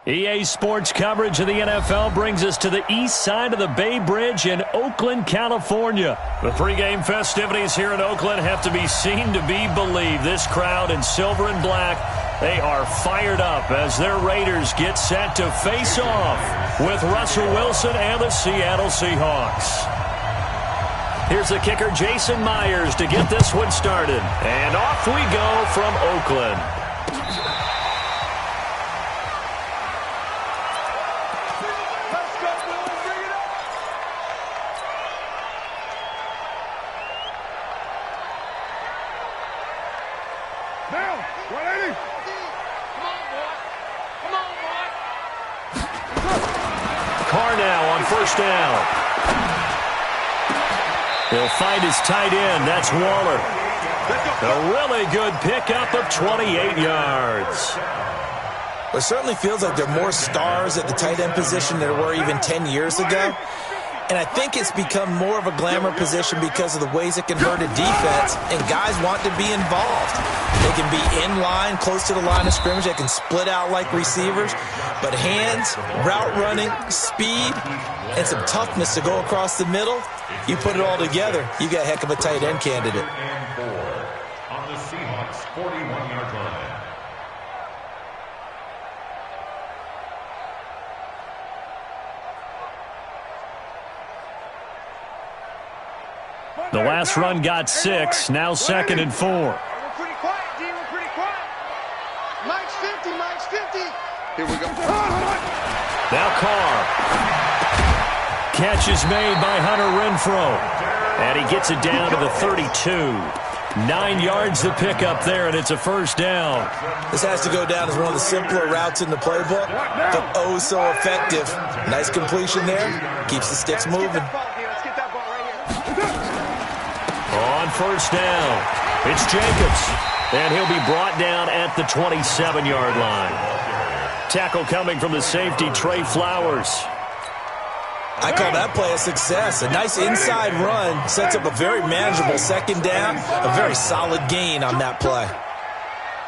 EA Sports coverage of the NFL brings us to the east side of the Bay Bridge in Oakland, California. The pregame festivities here in Oakland have to be seen to be believed. This crowd in silver and black, they are fired up as their Raiders get set to face off with Russell Wilson and the Seattle Seahawks. Here's the kicker, Jason Myers, to get this one started. And off we go from Oakland. First down. He'll find his tight end. That's Waller. A really good pickup of 28 yards. It certainly feels like there are more stars at the tight end position than there were even 10 years ago. And I think it's become more of a glamour position because of the ways it can hurt a defense, and guys want to be involved. They can be in line, close to the line of scrimmage. They can split out like receivers. But hands, route running, speed, and some toughness to go across the middle, you put it all together, you got a heck of a tight end candidate. And 4 on the Seahawks 41-yard line. The last run got 6, now 2nd and 4. We're pretty quiet, D. We're pretty quiet. Mike's 50, Mike's 50. Here we go. Now Carr. Catch is made by Hunter Renfrow. And he gets it down to the 32. 9 yards to pick up there, and it's a first down. This has to go down as one of the simpler routes in the playbook, but oh so effective. Nice completion there. Keeps the sticks moving. On first down, it's Jacobs, and he'll be brought down at the 27-yard line. Tackle coming from the safety, Trey Flowers. I call that play a success. A nice inside run sets up a very manageable second down, a very solid gain on that play.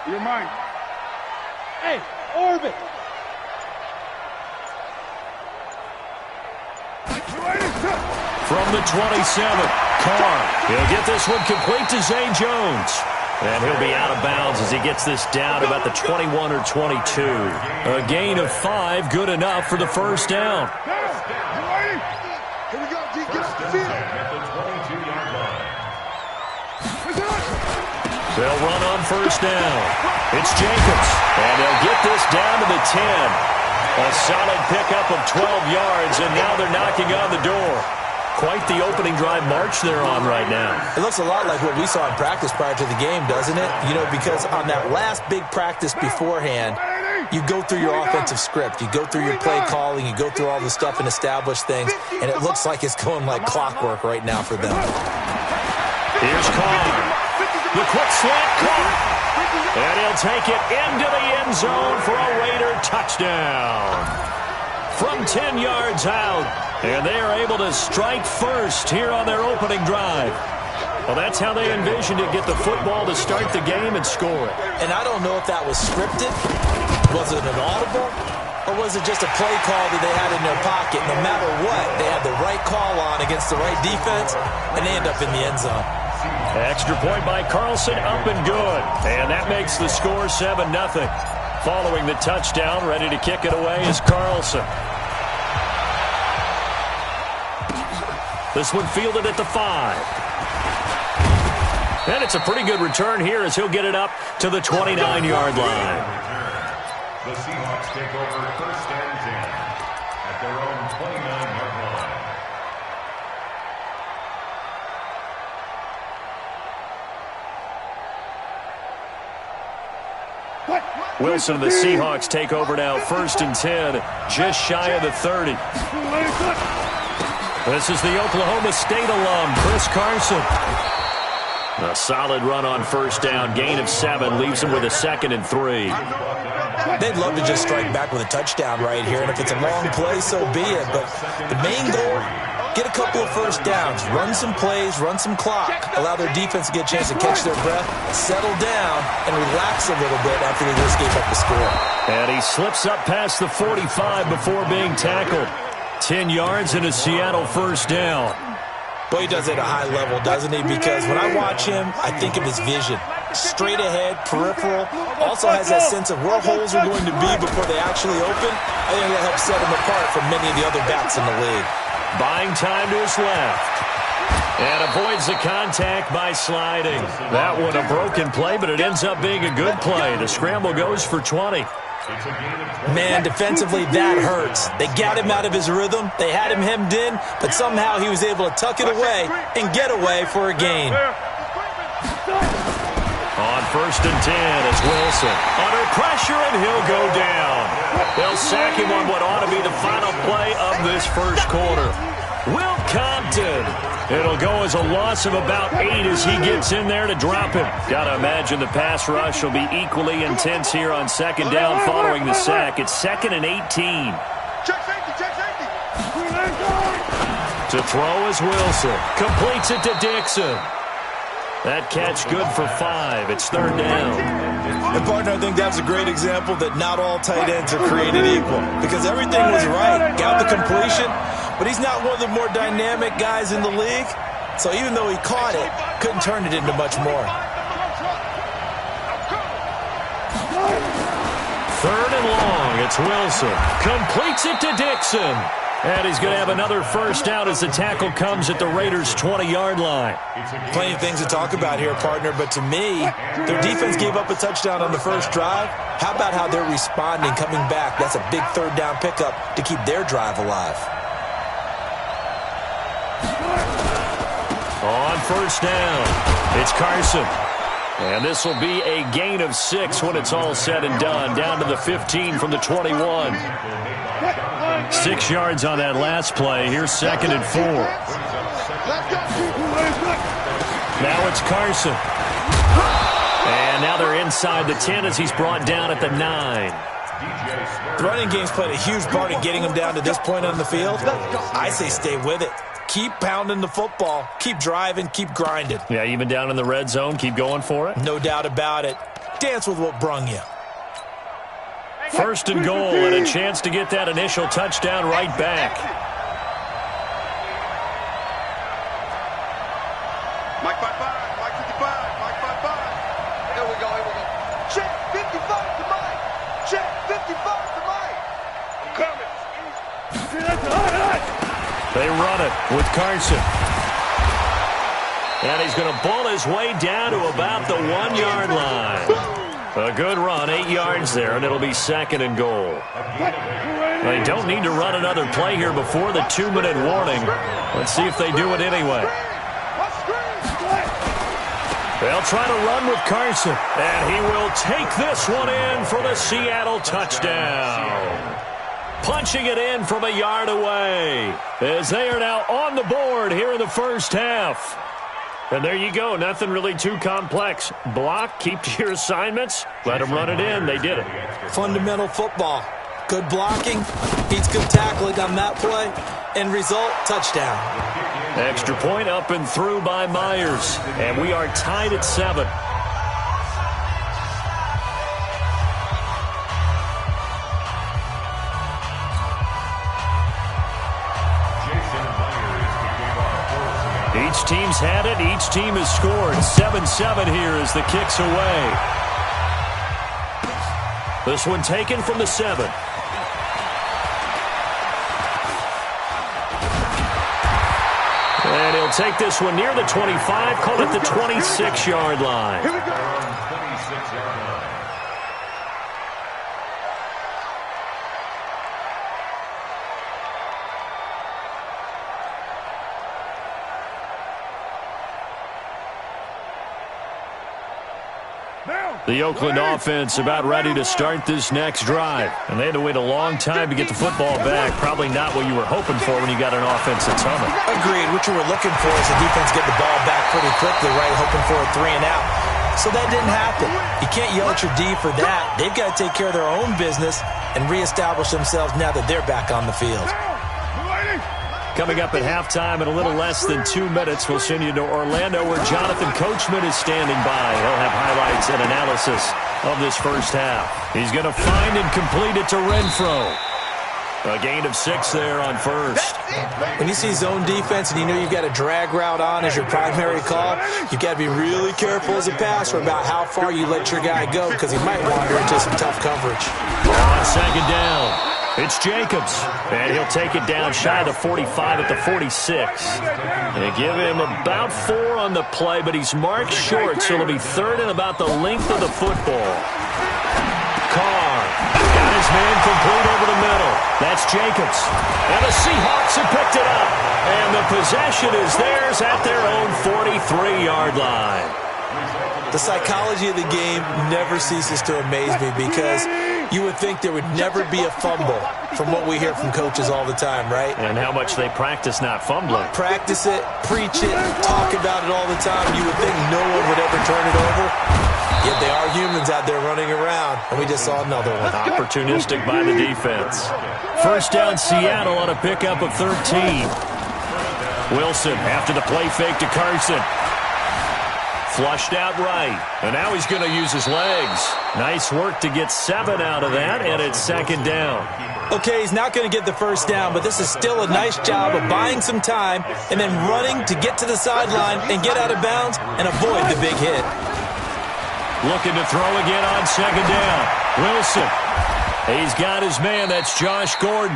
You're mine. Hey, orbit. From the 27, Carr. He'll get this one complete to Zay Jones. And he'll be out of bounds as he gets this down about the 21 or 22. A gain of 5, good enough for the first down. Here we go, D. Get off the field. They'll run on first down. It's Jacobs. And they'll get this down to the 10. A solid pickup of 12 yards, and now they're knocking on the door. Quite the opening drive march they're on right now. It looks a lot like what we saw in practice prior to the game, doesn't it? You know, because on that last big practice beforehand, you go through your offensive script. You go through your play calling. You go through all the stuff and establish things. And it looks like it's going like clockwork right now for them. Here's Carr. The quick slant caught. And he'll take it into the end zone for a Raider touchdown. From 10 yards out. And they are able to strike first here on their opening drive. Well, that's how they envisioned it, get the football to start the game and score it. And I don't know if that was scripted. Was it an audible? Or was it just a play call that they had in their pocket? No matter what, they had the right call on against the right defense, and they end up in the end zone. Extra point by Carlson, up and good. And that makes the score 7-0. Following the touchdown, ready to kick it away is Carlson. This one fielded at the 5. And it's a pretty good return here as he'll get it up to the 29-yard line. The Seahawks take over first and 10 at their own 29-yard line. Wilson and the Seahawks take over now, first and 10, just shy of the 30. This is the Oklahoma State alum, Chris Carson. A solid run on first down, gain of 7, leaves him with a 2nd and 3. They'd love to just strike back with a touchdown right here, and if it's a long play, so be it. But the main goal Get a couple of first downs, run some plays, run some clock, allow their defense to get a chance to catch their breath, settle down, and relax a little bit after they just gave up the score. And he slips up past the 45 before being tackled. 10 yards and a Seattle first down. Boy, he does it at a high level, doesn't he? Because when I watch him, I think of his vision. Straight ahead, peripheral, also has that sense of where holes are going to be before they actually open. I think that helps set him apart from many of the other backs in the league. Buying time to his left. And avoids the contact by sliding. That one a broken play, but it ends up being a good play. The scramble goes for 20. Man, defensively, that hurts. They got him out of his rhythm. They had him hemmed in, but somehow he was able to tuck it away and get away for a gain. On first and 10 is Wilson. Under pressure, and he'll go down. They'll sack him on what ought to be the final play of this first quarter. Will Compton. It'll go as a loss of about 8 as he gets in there to drop him. Got to imagine the pass rush will be equally intense here on second down following the sack. It's 2nd and 18. Check safety, check safety. To throw is Wilson. Completes it to Dixon. That catch good for 5. It's 3rd down. And, partner, I think that's a great example that not all tight ends are created equal. Because everything was right. Got the completion, but he's not one of the more dynamic guys in the league. So even though he caught it, couldn't turn it into much more. 3rd and long. It's Wilson. Completes it to Dixon. And he's going to have another first down as the tackle comes at the Raiders' 20-yard line. Plenty of things to talk about here, partner, but to me, their defense gave up a touchdown on the first drive. How about how they're responding, coming back? That's a big 3rd down pickup to keep their drive alive. On first down, it's Carson. And this will be a gain of 6 when it's all said and done. Down to the 15 from the 21. 6 yards on that last play. Here's 2nd and 4. Now it's Carson. And now they're inside the 10 as he's brought down at the 9. The running game's played a huge part in getting them down to this point on the field. I say stay with it. Keep pounding the football. Keep driving. Keep grinding. Yeah, even down in the red zone, keep going for it. No doubt about it. Dance with what brung you. 1st and goal, and a chance to get that initial touchdown right back. Mike 55, Mike 55, Mike 55. Here we go, here we go. Check 55 to Mike. Check 55 to Mike. I'm coming. They run it with Carson. And he's going to ball his way down to about the 1-yard line. A good run, 8 yards there, and it'll be 2nd and goal. They don't need to run another play here before the 2-minute warning. Let's see if they do it anyway. They'll try to run with Carson, and he will take this one in for the Seattle touchdown. Punching it in from a yard away as they are now on the board here in the first half. And there you go. Nothing really too complex. Block, keep to your assignments, let them run it in. They did it. Fundamental football. Good blocking, beats good tackling on that play. End result, touchdown. Extra point up and through by Myers. And we are tied at 7. Each team's had it. Each team has scored. 7-7 here as the kick's away. This one taken from the 7. And he'll take this one near the 25, call it the 26-yard line. Here we go. The Oakland offense about ready to start this next drive. And they had to wait a long time to get the football back. Probably not what you were hoping for when you got an offense that's humming. Agreed. What you were looking for is the defense get the ball back pretty quickly, right? Hoping for a 3 and out. So that didn't happen. You can't yell at your D for that. They've got to take care of their own business and reestablish themselves now that they're back on the field. Coming up at halftime in a little less than 2 minutes, we'll send you to Orlando where Jonathan Coachman is standing by. He'll have highlights and analysis of this first half. He's going to find and complete it to Renfro. A gain of 6 there on first. When you see zone defense and you know you've got a drag route on as your primary call, you've got to be really careful as a passer about how far you let your guy go because he might wander into some tough coverage. On second down, it's Jacobs, and he'll take it down shy of the 45 at the 46. They give him about 4 on the play, but he's marked short, so it'll be third and about the length of the football. Carr got his man complete over the middle. That's Jacobs. And the Seahawks have picked it up. And the possession is theirs at their own 43-yard line. The psychology of the game never ceases to amaze me because you would think there would never be a fumble from what we hear from coaches all the time, right? And how much they practice not fumbling. Practice it, preach it, talk about it all the time. You would think no one would ever turn it over. Yet they are humans out there running around, and we just saw another one. Opportunistic by the defense. First down, Seattle on a pickup of 13. Wilson after the play fake to Carson. Flushed out right, and now he's going to use his legs. Nice work to get 7 out of that, and it's second down. Okay, he's not going to get the first down, but this is still a nice job of buying some time and then running to get to the sideline and get out of bounds and avoid the big hit. Looking to throw again on second down. Wilson. He's got his man. That's Josh Gordon.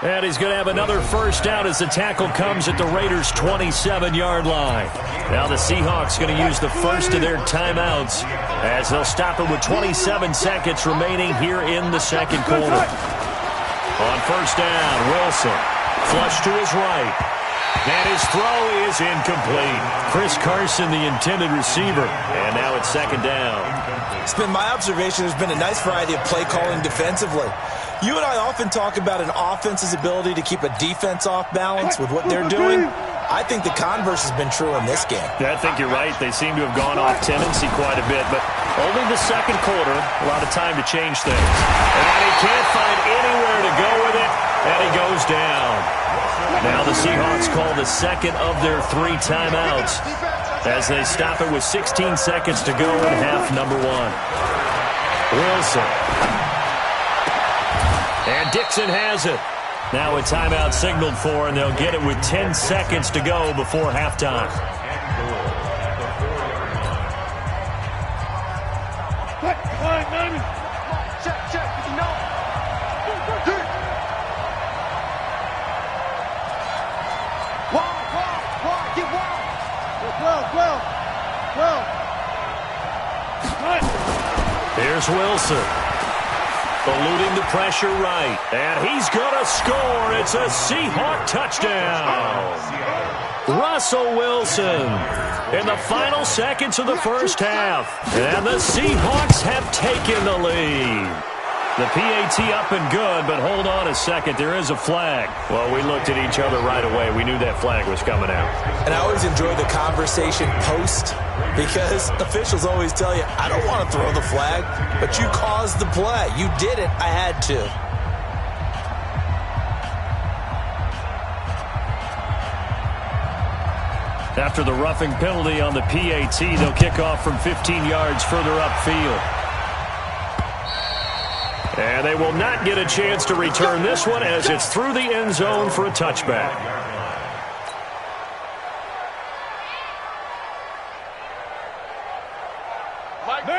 And he's going to have another first down as the tackle comes at the Raiders' 27-yard line. Now the Seahawks going to use the first of their timeouts as they'll stop it with 27 seconds remaining here in the second quarter. On first down, Wilson. Flush to his right. And his throw is incomplete. Chris Carson, the intended receiver. And now it's second down. It's been my observation there's been a nice variety of play calling defensively. You and I often talk about an offense's ability to keep a defense off balance with what they're doing. I think the converse has been true in this game. Yeah, I think you're right. They seem to have gone off tendency quite a bit, but only the second quarter, a lot of time to change things. And he can't find anywhere to go with it, and he goes down. Now the Seahawks call the second of their 3 timeouts as they stop it with 16 seconds to go in half number 1. Wilson. And Dixon has it. Now a timeout signaled for, and they'll get it with 10 seconds to go before halftime. Here's Wilson. Eluding the pressure right. And he's going to score. It's a Seahawk touchdown. Russell Wilson in the final seconds of the first half. And the Seahawks have taken the lead. The PAT up and good, but hold on a second. There is a flag. Well, we looked at each other right away. We knew that flag was coming out. And I always enjoy the conversation post because officials always tell you, I don't want to throw the flag, but you caused the play. You did it. I had to. After the roughing penalty on the PAT, they'll kick off from 15 yards further upfield. And they will not get a chance to return this one as it's through the end zone for a touchback.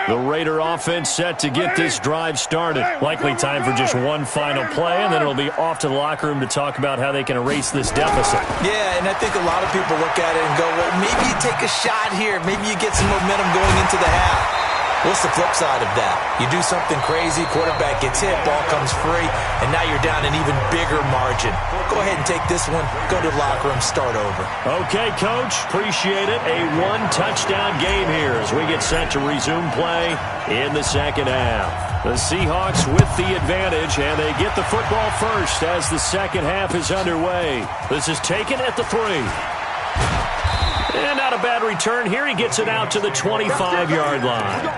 The Raider offense set to get this drive started. Likely time for just one final play, and then it'll be off to the locker room to talk about how they can erase this deficit. Yeah, and I think a lot of people look at it and go, well, maybe you take a shot here. Maybe you get some momentum going into the half. What's the flip side of that? You do something crazy, quarterback gets hit, ball comes free, and now you're down an even bigger margin. Go ahead and take this one, go to the locker room, start over. Okay, Coach, appreciate it. A 1-touchdown game here as we get set to resume play in the second half. The Seahawks with the advantage, and they get the football first as the second half is underway. This is taken at the 3. And not a bad return here. He gets it out to the 25-yard line.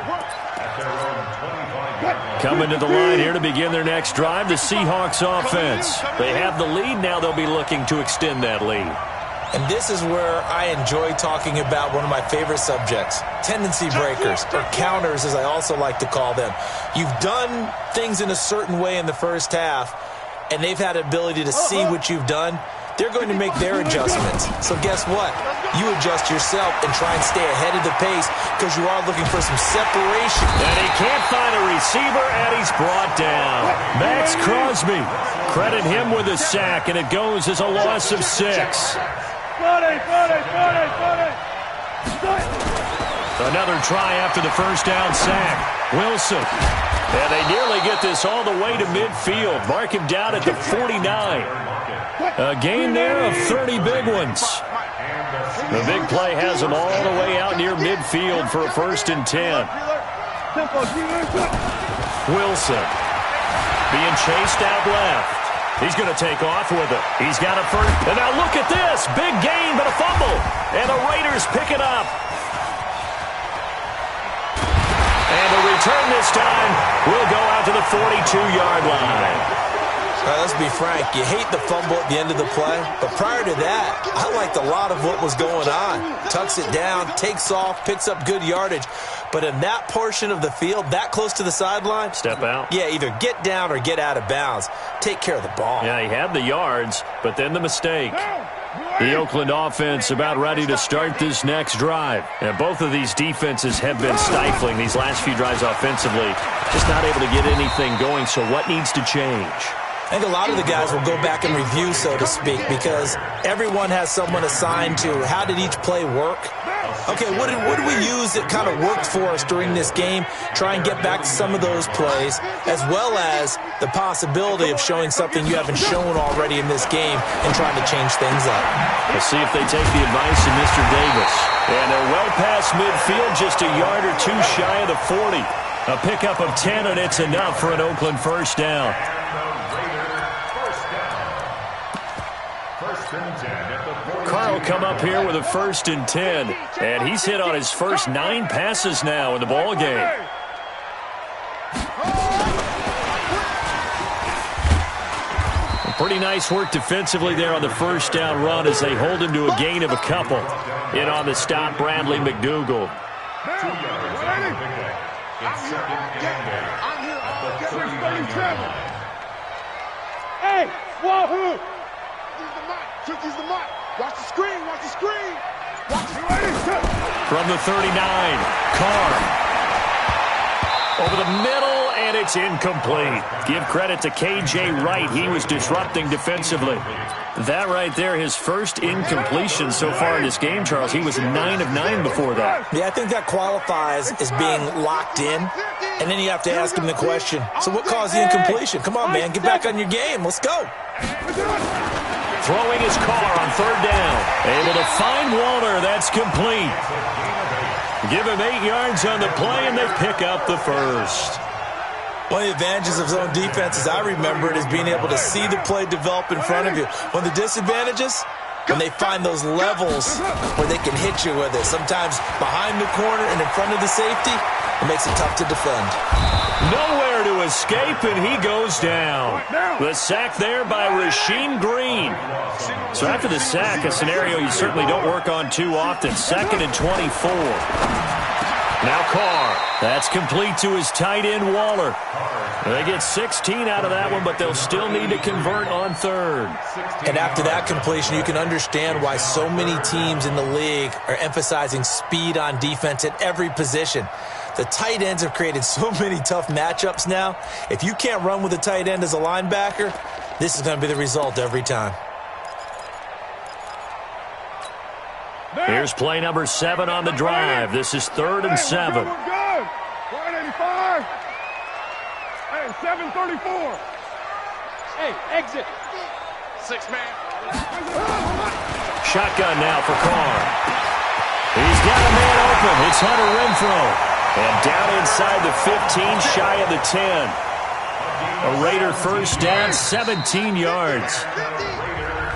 Coming to the line here to begin their next drive, the Seahawks offense. They have the lead. Now they'll be looking to extend that lead. And this is where I enjoy talking about one of my favorite subjects, tendency breakers, or counters as I also like to call them. You've done things in a certain way in the first half, and they've had the ability to see what you've done. They're going to make their adjustments. So guess what? You adjust yourself and try and stay ahead of the pace because you are looking for some separation. And he can't find a receiver, and he's brought down. Max Crosby. Credit him with a sack, and it goes as a loss of 6. Another try after the first down sack. Wilson. And they nearly get this all the way to midfield. Mark him down at the 49. A gain there of 30 big ones. The big play has him all the way out near midfield for a 1st and 10. Wilson being chased out left. He's going to take off with it. He's got a first. And now look at this. Big gain, but a fumble. And the Raiders pick it up. And the return this time will go out to the 42-yard line. All right, let's be frank. You hate the fumble at the end of the play, but prior to that, I liked a lot of what was going on. Tucks it down, takes off, picks up good yardage. But in that portion of the field, that close to the sideline, step out. Yeah, either get down or get out of bounds. Take care of the ball. Yeah, he had the yards, but then the mistake. The Oakland offense about ready to start this next drive. And both of these defenses have been stifling these last few drives offensively. Just not able to get anything going, so what needs to change? I think a lot of the guys will go back and review, so to speak, because everyone has someone assigned to how did each play work. Okay, what did we use that kind of worked for us during this game? Try and get back to some of those plays, as well as the possibility of showing something you haven't shown already in this game and trying to change things up. We'll see if they take the advice of Mr. Davis. And they're well past midfield, just a yard or two shy of the 40. A pickup of 10, and it's enough for an Oakland first down. Carl come up here with a 1st and 10, and he's hit on his first 9 passes now in the ball game. Pretty nice work defensively there on the first down run as they hold him to a gain of a couple. In on the stop, Bradley McDougal. Hey, wahoo! Use the mic. Watch the screen. Watch the screen. Watch the screen. From the 39, Carr. Over the middle, and it's incomplete. Give credit to K.J. Wright. He was disrupting defensively. That right there, his first incompletion so far in this game, Charles. He was 9 of 9 before that. Yeah, I think that qualifies as being locked in. And then you have to ask him the question, so what caused the incompletion? Come on, man, get back on your game. Let's go. Throwing his Carr on 3rd down. Able to find Walter. That's complete. Give him 8 yards on the play, and they pick up the first. One of the advantages of zone defense, as I remember it, is being able to see the play develop in front of you. One of the disadvantages, when they find those levels where they can hit you with it. Sometimes behind the corner and in front of the safety, it makes it tough to defend. Nowhere to escape, and he goes down. The sack there by Rasheem Green. So after the sack, a scenario you certainly don't work on too often. 2nd and 24. Now Carr. That's complete to his tight end, Waller. They get 16 out of that one, but they'll still need to convert on 3rd. And after that completion, you can understand why so many teams in the league are emphasizing speed on defense at every position. The tight ends have created so many tough matchups now. If you can't run with a tight end as a linebacker, this is going to be the result every time. Here's play number 7 on the drive. This is 3rd and 7. 185. Hey, 734. Hey, exit. 6-man. Shotgun now for Carr. He's got a man open. It's Hunter Renfrow. And down inside the 15, shy of the 10. A Raider first down, 17 yards.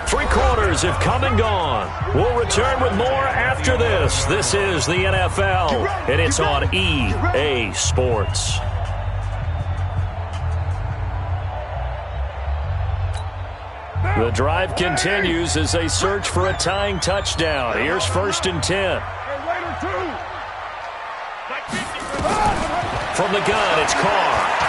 3 quarters have come and gone. We'll return with more after this. This is the NFL, and it's on EA Sports. The drive continues as they search for a tying touchdown. Here's 1st and 10. From the gun, it's Carr.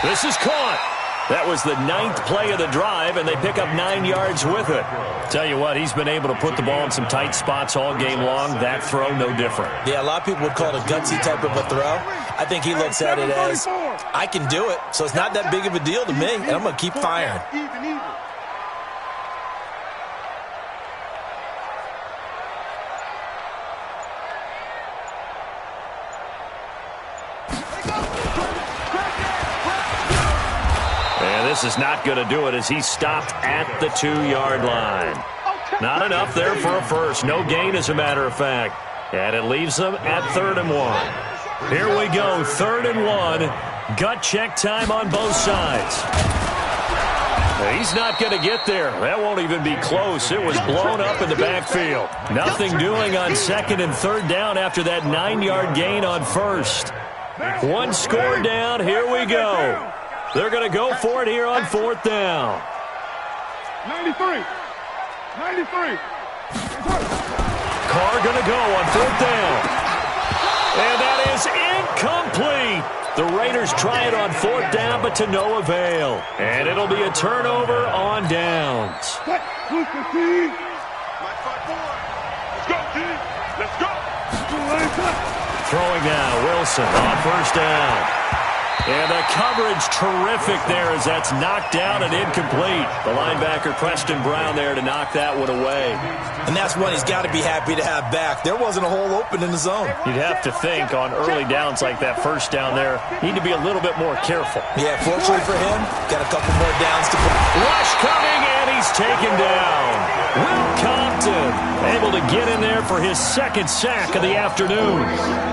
This is caught. That was the 9th play of the drive, and they pick up 9 yards with it. Tell you what, he's been able to put the ball in some tight spots all game long. That throw, no different. Yeah, a lot of people would call it a gutsy type of a throw. I think he looks at it as, I can do it, so it's not that big of a deal to me, and I'm going to keep firing. This is not going to do it as he's stopped at the 2-yard line. Not enough there for a first. No gain, as a matter of fact. And it leaves them at 3rd and 1. Here we go, 3rd and 1. Gut check time on both sides. He's not going to get there. That won't even be close. It was blown up in the backfield. Nothing doing on 2nd and 3rd down after that 9-yard gain on 1st. One score down. Here we go. They're going to go for it here on 4th down. 93. Carr going to go on 4th down. And that is incomplete. The Raiders try it on 4th down, but to no avail. And it'll be a turnover on downs. Let's go, team. Let's go. Throwing now, Wilson on 1st down. And the coverage terrific there as that's knocked down and incomplete. The linebacker, Preston Brown, there to knock that one away. And that's one he's got to be happy to have back. There wasn't a hole open in the zone. You'd have to think on early downs like that 1st down there, need to be a little bit more careful. Yeah, fortunately for him, got a couple more downs to put. Rush coming, and he's taken down. Will Compton able to get in there for his 2nd sack of the afternoon.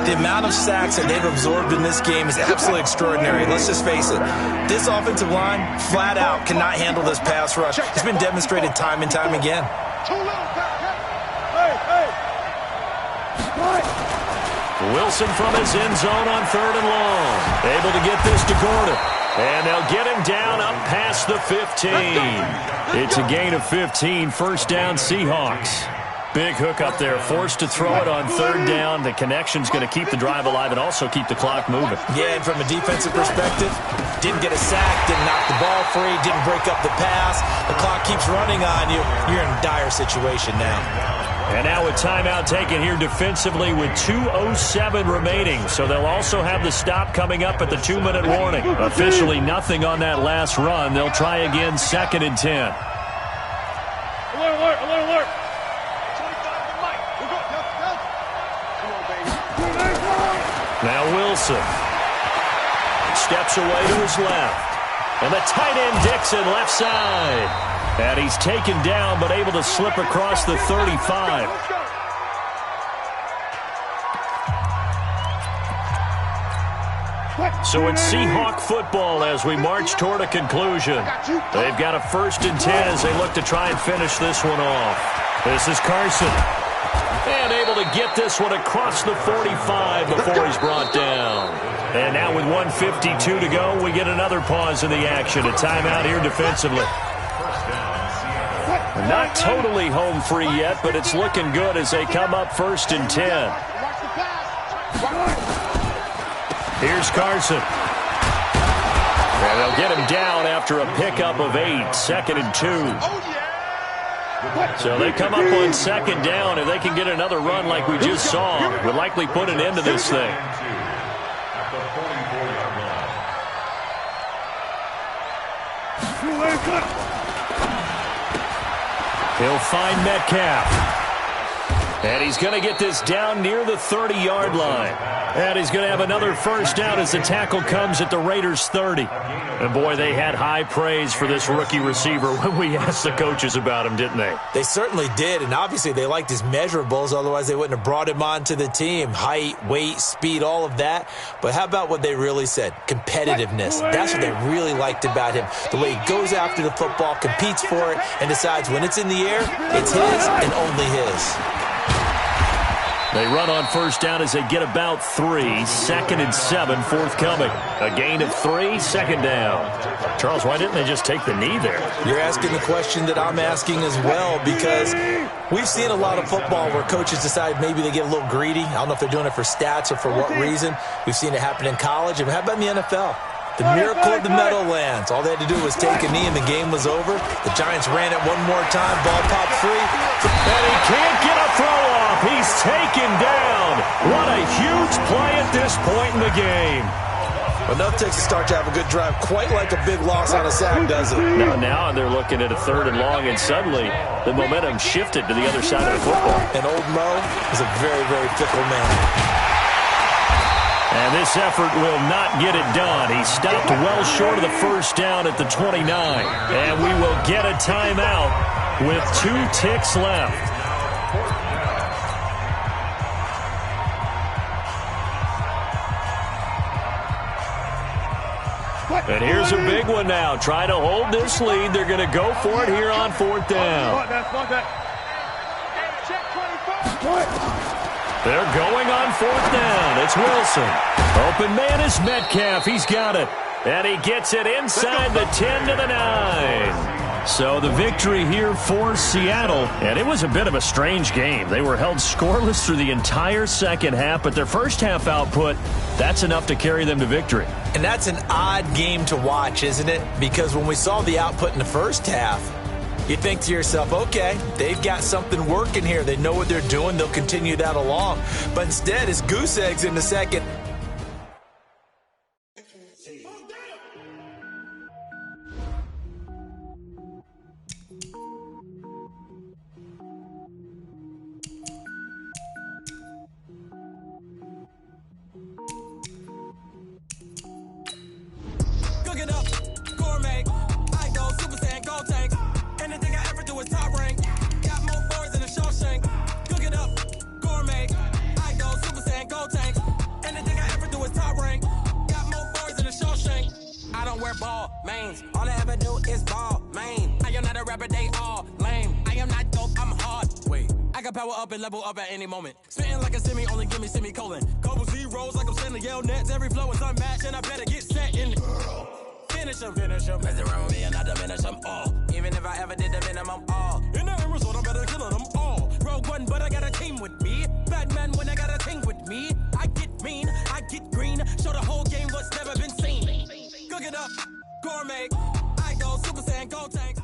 The amount of sacks that they've absorbed in this game is absolutely extraordinary. Let's just face it. This offensive line, flat out, cannot handle this pass rush. It's been demonstrated time and time again. Wilson from his end zone on 3rd and long. Able to get this to Gordon. And they'll get him down up past the 15. It's a gain of 15. 1st down, Seahawks. Big hook up there, forced to throw it on 3rd down. The connection's going to keep the drive alive and also keep the clock moving. Yeah, and from a defensive perspective, didn't get a sack, didn't knock the ball free, didn't break up the pass. The clock keeps running on you. You're in a dire situation now. And now a timeout taken here defensively with 2:07 remaining. So they'll also have the stop coming up at the 2-minute warning. Officially nothing on that last run. They'll try again 2nd and 10. Alert, alert, alert, alert. Now Wilson steps away to his left. And the tight end Dixon left side. And he's taken down but able to slip across the 35. So it's Seahawk football as we march toward a conclusion. They've got a 1st and 10 as they look to try and finish this one off. This is Carson. And able to get this one across the 45 before he's brought down. And now with 1:52 to go, we get another pause in the action. A timeout here defensively. Not totally home free yet, but it's looking good as they come up 1st and 10. Here's Carson. And they'll get him down after a pickup of 8. 2nd and 2. So they come up on 2nd down. If they can get another run like we just saw, would likely put an end to this thing. He'll find Metcalf. And he's going to get this down near the 30-yard line. And he's going to have another 1st down as the tackle comes at the Raiders' 30. And, boy, they had high praise for this rookie receiver when we asked the coaches about him, didn't they? They certainly did, and obviously they liked his measurables. Otherwise, they wouldn't have brought him onto the team. Height, weight, speed, all of that. But how about what they really said? Competitiveness. That's what they really liked about him. The way he goes after the football, competes for it, and decides when it's in the air, it's his and only his. They run on first down as they get about 3. 2nd and 7, forthcoming. A gain of 3, 2nd down. Charles, why didn't they just take the knee there? You're asking the question that I'm asking as well, because we've seen a lot of football where coaches decide maybe they get a little greedy. I don't know if they're doing it for stats or for what reason. We've seen it happen in college. And how about in the NFL? The miracle of the Meadowlands. All they had to do was take a knee and the game was over. The Giants ran it one more time. Ball popped free. And he can't get a throw off. He's taken down. What a huge play at this point in the game. Enough takes to start to have a good drive. Quite like a big loss on a sack, does it? Now they're looking at a 3rd and long, and suddenly the momentum shifted to the other side of the football. And old Mo is a very, very fickle man. And this effort will not get it done. He stopped well short of the first down at the 29. And we will get a timeout with 2 ticks left. And here's a big one now. Trying to hold this lead. They're going to go for it here on 4th down. They're going on 4th down. It's Wilson. Open man is Metcalf. He's got it. And he gets it inside the 10 to the 9. So the victory here for Seattle. And it was a bit of a strange game. They were held scoreless through the entire second half, but their first half output, that's enough to carry them to victory. And that's an odd game to watch, isn't it? Because when we saw the output in the first half, you think to yourself, okay, they've got something working here. They know what they're doing. They'll continue that along. But instead, it's goose eggs in the second. Cook it up, gourmet. I go Super Saiyan, gold tank. Anything I ever do is top rank. Got more boards than a Shawshank. Cook it up, gourmet. I go Super Saiyan, gold tank. Anything I ever do is top rank. Got more boards than a Shawshank. I don't wear ball mains. All I ever do is ball main. I am not a rapper, they all lame. I am not dope, I'm hard. Wait, I can power up and level up at any moment. Spitting like a semi, only give me semicolon. Couple zeros like I'm sending yell nets. Every flow is unmatched and I better get set in. Finish them. Mess around with me and I diminish them all. Even if I ever did the minimum all. In the end result, I'm better killing them all. Rogue One, but I got a team with me. Batman when I got a team with me. I get mean, I get green. Show the whole game what's never been seen. Cook it up, gourmet. I go Super Saiyan, gold tank.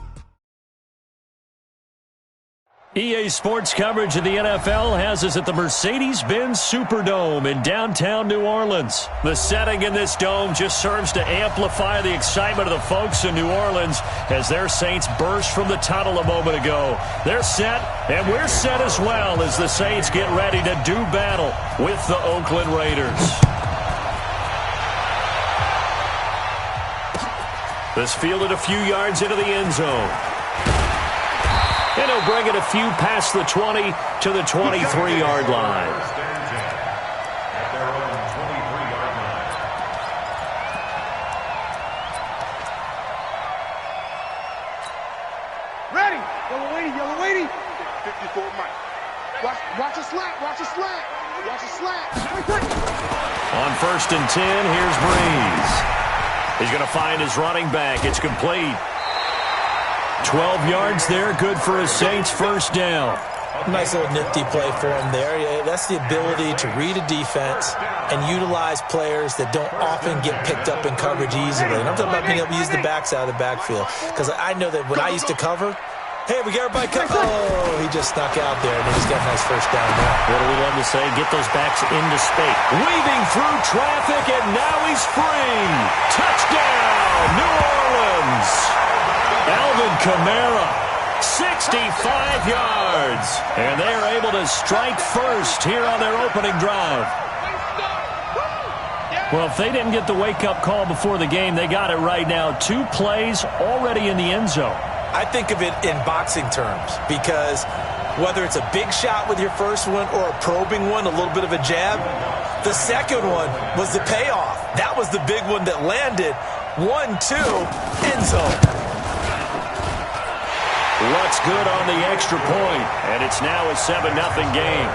EA Sports coverage of the NFL has us at the Mercedes-Benz Superdome in downtown New Orleans. The setting in this dome just serves to amplify the excitement of the folks in New Orleans as their Saints burst from the tunnel a moment ago. They're set, and we're set as well as the Saints get ready to do battle with the Oakland Raiders. This fielded a few yards into the end zone. And he'll bring it a few past the 20 to the 23-yard line. At their own 23-yard line. Ready. Yellow lady. 54 Mike. Watch a slant. Watch a slant. On 1st and 10, here's Breeze. He's going to find his running back. It's complete. 12 yards there, good for a Saints first down. Nice little nifty play for him there. Yeah, that's the ability to read a defense and utilize players that don't often get picked up in coverage easily. And I'm talking about being able to use the backside of the backfield. Because I know that when I used to cover, hey, we got everybody covered. Oh, he just snuck out there, and he's got a nice first down there. What do we love to say? Get those backs into space. Weaving through traffic, and now he's free. Touchdown, New Orleans. Alvin Kamara, 65 yards. And they are able to strike first here on their opening drive. Well, if they didn't get the wake-up call before the game, they got it right now. 2 plays already in the end zone. I think of it in boxing terms because whether it's a big shot with your first one or a probing one, a little bit of a jab, the second one was the payoff. That was the big one that landed. 1-2, end zone. What's good on the extra point, and it's now a 7-0 game.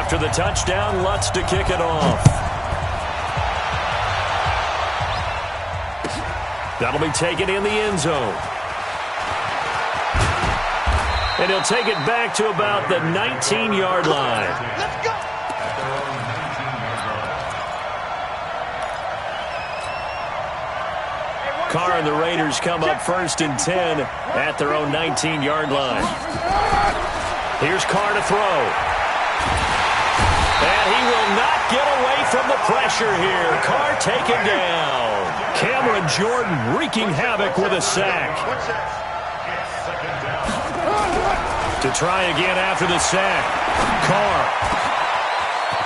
After the touchdown, Lutz to kick it off. That'll be taken in the end zone. And he'll take it back to about the 19-yard line. Let's go. Carr and the Raiders come up 1st and 10 at their own 19-yard line. Here's Carr to throw. And he will not get away from the pressure here. Carr taken down. Cameron Jordan wreaking havoc with a sack. To try again after the sack. Carr.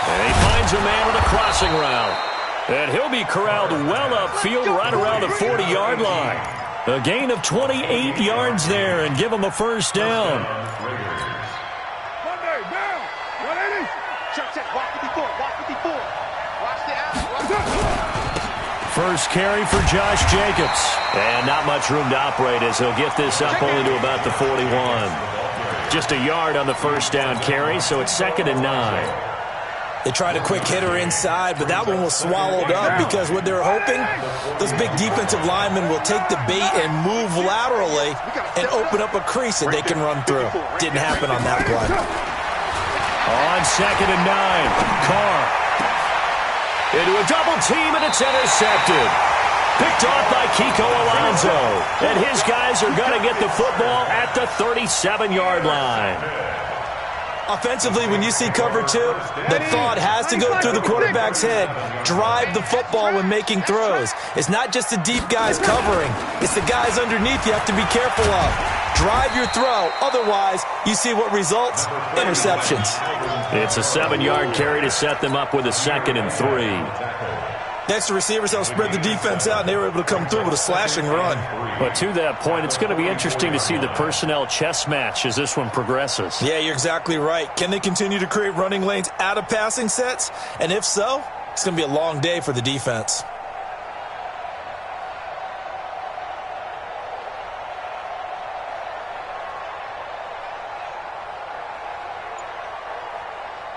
And he finds a man on a crossing route. And he'll be corralled well upfield right around the 40-yard line. A gain of 28 yards there and give him a first down. Monday, down. 180. Check. Watch 54. Watch the out. First carry for Josh Jacobs. And not much room to operate as he'll get this up only to about the 41. Just a yard on the first down carry, so it's 2nd and 9. They tried a quick hitter inside, but that one was swallowed up because what they're hoping, those big defensive linemen will take the bait and move laterally and open up a crease that they can run through. Didn't happen on that play. On 2nd and 9, Carr. Into a double team, and it's intercepted. Picked off by Kiko Alonso. And his guys are going to get the football at the 37-yard line. Offensively, when you see cover 2, the thought has to go through the quarterback's head. Drive the football when making throws. It's not just the deep guys covering. It's the guys underneath you have to be careful of. Drive your throw. Otherwise, you see what results? Interceptions. It's a 7-yard carry to set them up with a 2nd and 3. Next, the receivers helped spread the defense out, and they were able to come through with a slashing run. But to that point, it's going to be interesting to see the personnel chess match as this one progresses. Yeah, you're exactly right. Can they continue to create running lanes out of passing sets? And if so, it's going to be a long day for the defense.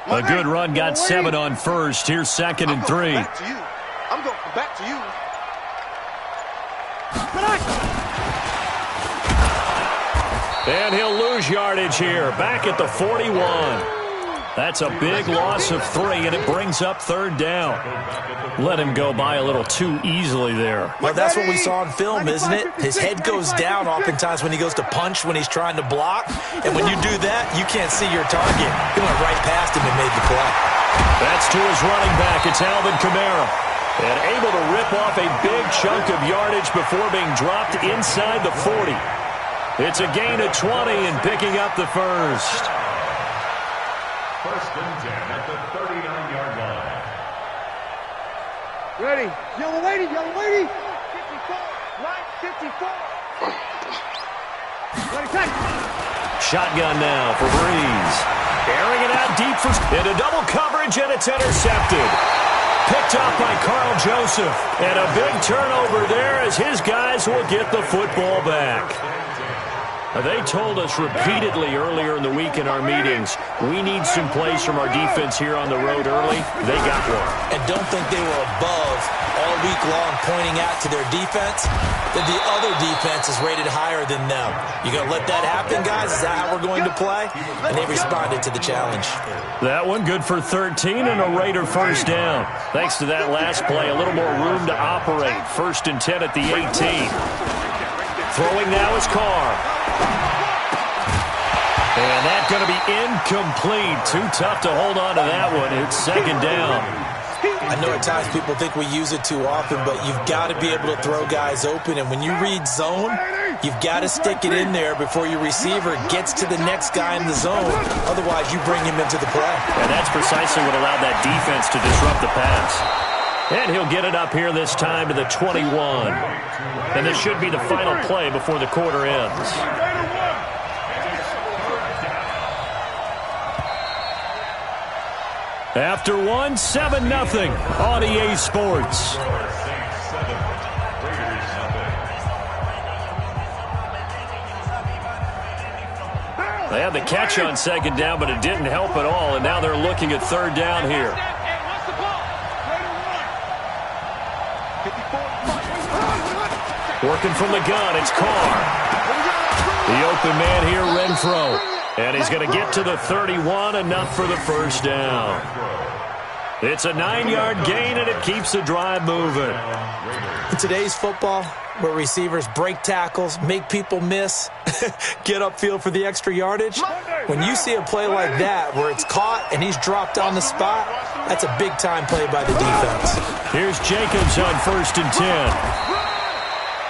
A good run got 7 on first. Here's 2nd and 3. I'm going back to you. And he'll lose yardage here. Back at the 41. That's a big loss of 3, and it brings up 3rd down. Let him go by a little too easily there. Well, that's what we saw on film, isn't it? His head goes down oftentimes when he goes to punch, when he's trying to block. And when you do that, you can't see your target. He went right past him and made the play. That's to his running back. It's Alvin Kamara. And able to rip off a big chunk of yardage before being dropped inside the 40. It's a gain of 20 and picking up the first. 1st and 10 at the 39-yard line. Ready. Yellow lady. 54. Right, 54. Ready, take. Shotgun now for Breeze. Airing it out deep into double coverage, and it's intercepted. Picked off by Carl Joseph. And a big turnover there as his guys will get the football back. They told us repeatedly earlier in the week in our meetings, we need some plays from our defense here on the road early. They got one. And don't think they were above all week long pointing out to their defense that the other defense is rated higher than them. You going to let that happen, guys? Is that how we're going to play? And they responded to the challenge. That one good for 13 and a Raider first down. Thanks to that last play, a little more room to operate. 1st and 10 at the 18. Throwing now is Carr. And that's going to be incomplete. Too tough to hold on to that one. It's 2nd down. I know at times people think we use it too often, but you've got to be able to throw guys open. And when you read zone, you've got to stick it in there before your receiver gets to the next guy in the zone. Otherwise, you bring him into the play. And that's precisely what allowed that defense to disrupt the pass. And he'll get it up here this time to the 21. And this should be the final play before the quarter ends. After 7-0 on EA Sports. They had the catch on second down, but it didn't help at all, and now they're looking at third down here. Working from the gun, it's Carr. The open man here, Renfro. And he's going to get to the 31, enough for the first down. It's a 9-yard gain, and it keeps the drive moving. In today's football, where receivers break tackles, make people miss, get upfield for the extra yardage, when you see a play like that where it's caught and he's dropped on the spot, that's a big-time play by the defense. Here's Jacobs on 1st and 10.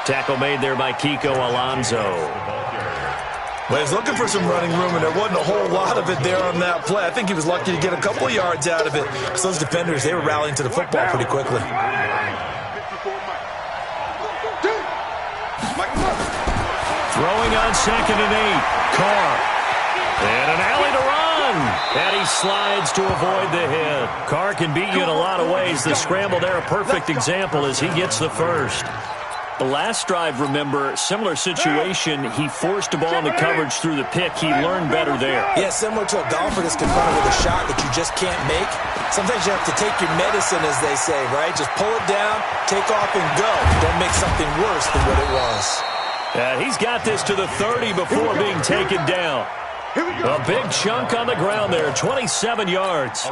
Tackle made there by Kiko Alonso. Well, he was looking for some running room, and there wasn't a whole lot of it there on that play. I think he was lucky to get a couple of yards out of it, because those defenders, they were rallying to the football pretty quickly. Throwing on 2nd and 8. Carr. And an alley to run. And he slides to avoid the hit. Carr can beat you in a lot of ways. The scramble there, a perfect example as he gets the first. The last drive, remember, similar situation. He forced a ball into coverage through the pick. He learned better there. Yeah, similar to a golfer that's confronted with a shot that you just can't make. Sometimes you have to take your medicine, as they say, right? Just pull it down, take off, and go. Don't make something worse than what it was. He's got this to the 30 before being taken down. A big chunk on the ground there, 27 yards.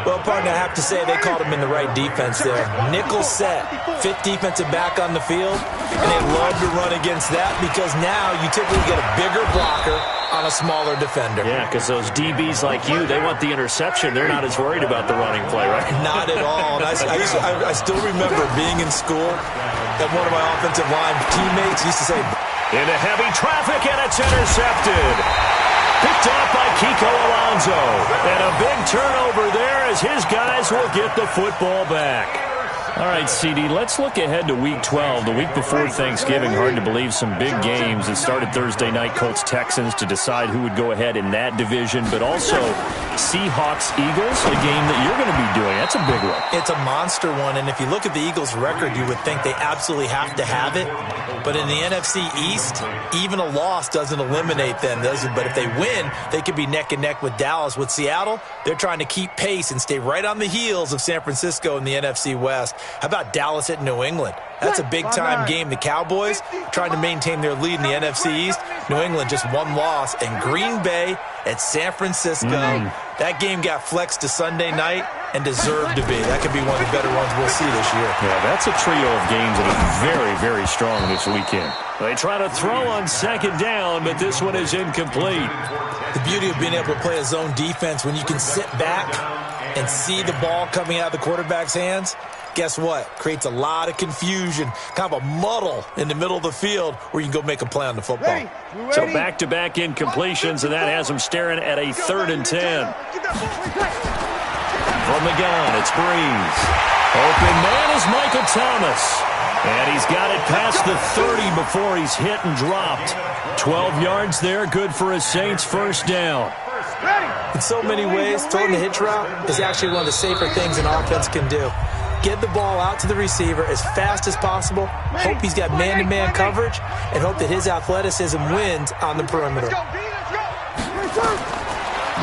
Well, partner, I have to say they called him in the right defense there. Nickel set, 5th defensive back on the field, and they love to run against that because now you typically get a bigger blocker on a smaller defender. Yeah, because those DBs like you, they want the interception. They're not as worried about the running play, right? Not at all. And I still remember being in school, and one of my offensive line teammates used to say, into heavy traffic, and it's intercepted. Picked off by Kiko Alonso. And a big turnover there as his guys will get the football back. All right, CD, let's look ahead to Week 12, the week before Thanksgiving. Hard to believe some big games. It started Thursday night, Colts-Texans, to decide who would go ahead in that division, but also Seahawks-Eagles, a game that you're going to be doing. That's a big one. It's a monster one, and if you look at the Eagles' record, you would think they absolutely have to have it. But in the NFC East, even a loss doesn't eliminate them. But if they win, they could be neck and neck with Dallas. With Seattle, they're trying to keep pace and stay right on the heels of San Francisco in the NFC West. How about Dallas at New England? That's a big-time game. The Cowboys trying to maintain their lead in the NFC East. New England just one loss. And Green Bay at San Francisco. That game got flexed to Sunday night and deserved to be. That could be one of the better ones we'll see this year. Yeah, that's a trio of games that are very, very strong this weekend. They try to throw on 2nd down, but this one is incomplete. The beauty of being able to play a zone defense when you can sit back and see the ball coming out of the quarterback's hands, guess what? Creates a lot of confusion, kind of a muddle in the middle of the field where you can go make a play on the football. So back-to-back incompletions, and that has them staring at a 3rd and 10. From the gun, it's Breeze. Open man is Michael Thomas. And he's got it past the 30 before he's hit and dropped. 12 yards there, good for a Saints first down. In so many ways, throwing the hitch route is actually one of the safer things an offense can do. Get the ball out to the receiver as fast as possible, hope he's got man-to-man coverage, and hope that his athleticism wins on the perimeter.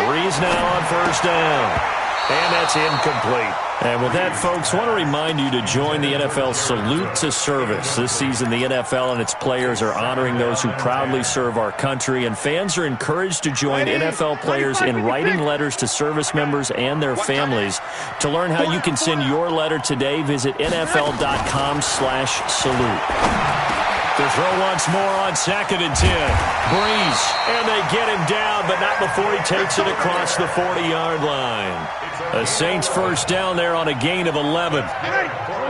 Breeze now on 1st down. And that's incomplete. And with that, folks, I want to remind you to join the NFL Salute to Service. This season, the NFL and its players are honoring those who proudly serve our country, and fans are encouraged to join NFL players in writing letters to service members and their families. To learn how you can send your letter today, visit NFL.com/salute. The throw once more on 2nd and 10. Breeze, and they get him down, but not before he takes it across the 40-yard line. A Saints first down there on a gain of 11.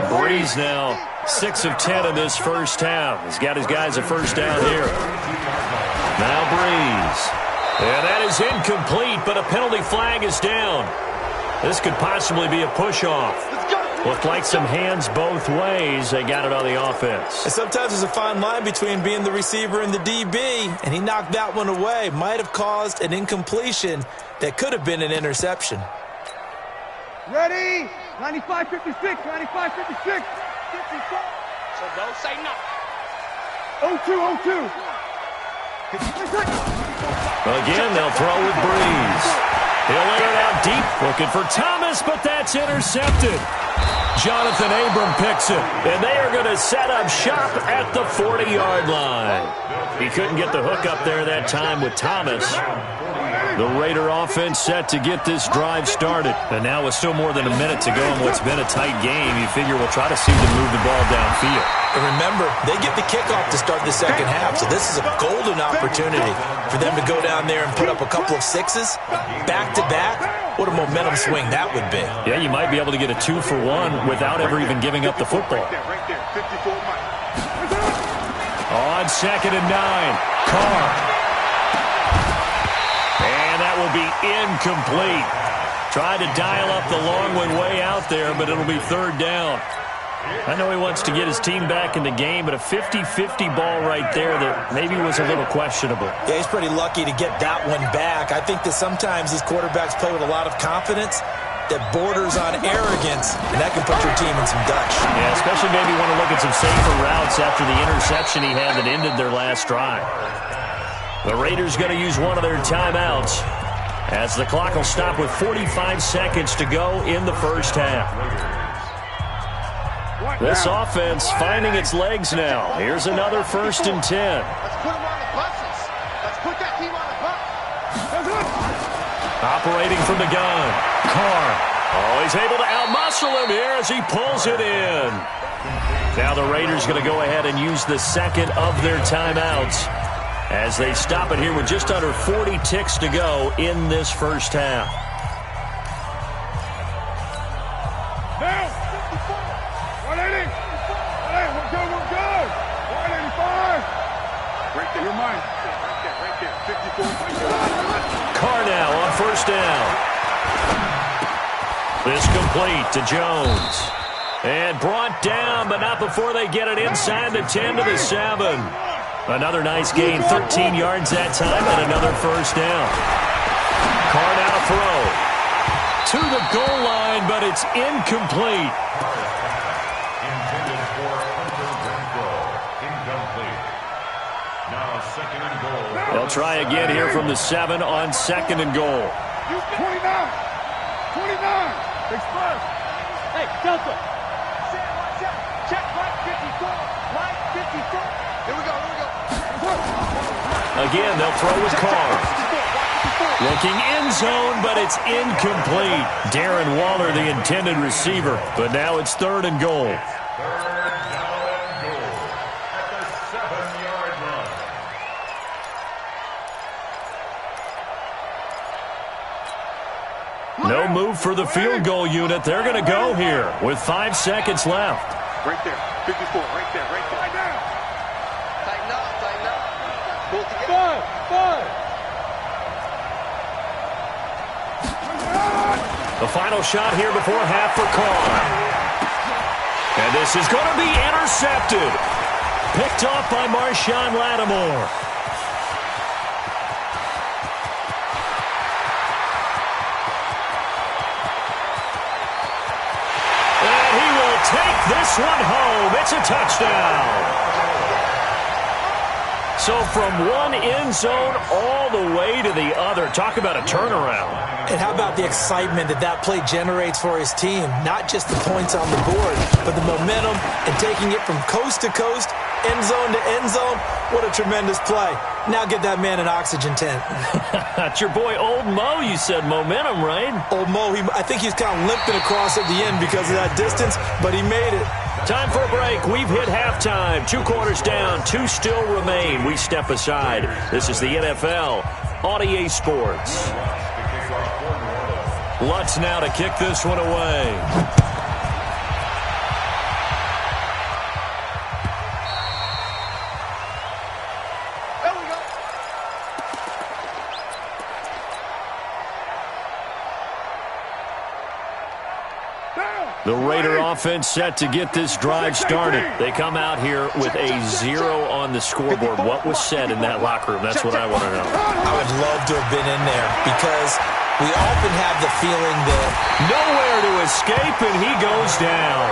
Breeze now 6 of 10 in this first half. He's got his guys a first down here. Now Breeze. And that is incomplete, but a penalty flag is down. This could possibly be a push-off. Looked like some hands both ways. They got it on the offense. And sometimes there's a fine line between being the receiver and the DB, and he knocked that one away. Might have caused an incompletion that could have been an interception. Ready? 95-56, 95-56. So don't say no. 0-2, 0-2. Again, they'll throw with Breeze. He'll lay it out deep, looking for Thomas, but that's intercepted. Jonathan Abram picks it, and they are going to set up shop at the 40-yard line. He couldn't get the hook up there that time with Thomas. The Raider offense set to get this drive started. And now with still more than a minute to go in what's been a tight game, you figure we'll try to see them move the ball downfield. And remember, they get the kickoff to start the second half, so this is a golden opportunity for them to go down there and put up a couple of sixes back-to-back. What a momentum swing that would be. Yeah, you might be able to get a 2-for-1 without ever even giving up the football. On 2nd and 9, Carr. And that will be incomplete. Tried to dial up the long one way out there, but it'll be 3rd down. I know he wants to get his team back in the game, but a 50-50 ball right there that maybe was a little questionable. Yeah, he's pretty lucky to get that one back. I think that sometimes these quarterbacks play with a lot of confidence that borders on arrogance, and that can put your team in some Dutch. Yeah, especially maybe want to look at some safer routes after the interception he had that ended their last drive. The Raiders going to use one of their timeouts as the clock will stop with 45 seconds to go in the first half. This offense finding its legs now. Here's another 1st and 10. Let's put them on the buses. Let's put that team on the bus. Operating from the gun. Carr. Oh, he's able to outmuscle him here as he pulls it in. Now the Raiders going to go ahead and use the second of their timeouts as they stop it here with just under 40 ticks to go in this first half. Now, 180. Hey, we're good, we're good. 185. Right there. You're mine. Right there. 54. Carr now on 1st down. This complete to Jones. And brought down, but not before they get it inside the 10 to the 7. Another nice gain, 13 yards that time, and another 1st down. Carr now to throw. To the goal line, but it's incomplete. Intended for Hunter Renfro. Incomplete. Now 2nd and goal. They'll try again here from the 7 on 2nd and goal. 29. 29. Express. Hey, Delta. Check right 54. Right 54. Here we go. Again, they'll throw with Carr. Looking end zone, but it's incomplete. Darren Waller, the intended receiver. But now it's 3rd and goal. 3rd down and goal at the 7-yard line. No move for the field goal unit. They're going to go here with 5 seconds left. Right there. 54. Right there. Right there. Right now. Tighten up, tighten up. Pull it together. 5. The final shot here before half for Carr. And this is going to be intercepted. Picked off by Marshawn Lattimore. And he will take this one home. It's a touchdown. So from one end zone all the way to the other. Talk about a turnaround. And how about the excitement that play generates for his team? Not just the points on the board, but the momentum and taking it from coast to coast, end zone to end zone. What a tremendous play. Now get that man an oxygen tent. That's your boy Old Mo. You said momentum, right? Old Mo, I think he's kind of limping across at the end because of that distance, but he made it. Time for a break. We've hit halftime. 2 quarters down. 2 still remain. We step aside. This is the NFL on EA Sports. Lutz now to kick this one away. The Raider offense set to get this drive started. They come out here with a 0 on the scoreboard. What was said in that locker room? That's what I want to know. I would love to have been in there because We often have the feeling that nowhere to escape, and he goes down.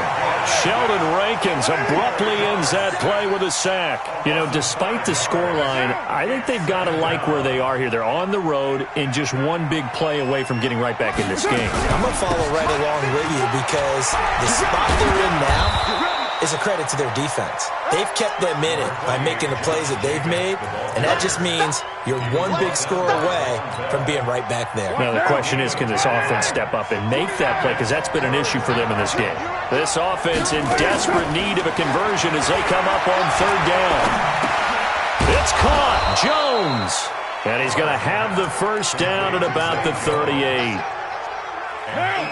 Sheldon Rankins abruptly ends that play with a sack. You know, despite the scoreline, I think they've got to like where they are here. They're on the road and just one big play away from getting right back in this game. I'm going to follow right along with you because the spot they're in now is a credit to their defense. They've kept them in it by making the plays that they've made, and that just means you're one big score away from being right back there. Now, the question is, can this offense step up and make that play? Because that's been an issue for them in this game. This offense in desperate need of a conversion as they come up on third down. It's caught. Jones. And he's going to have the first down at about the 38.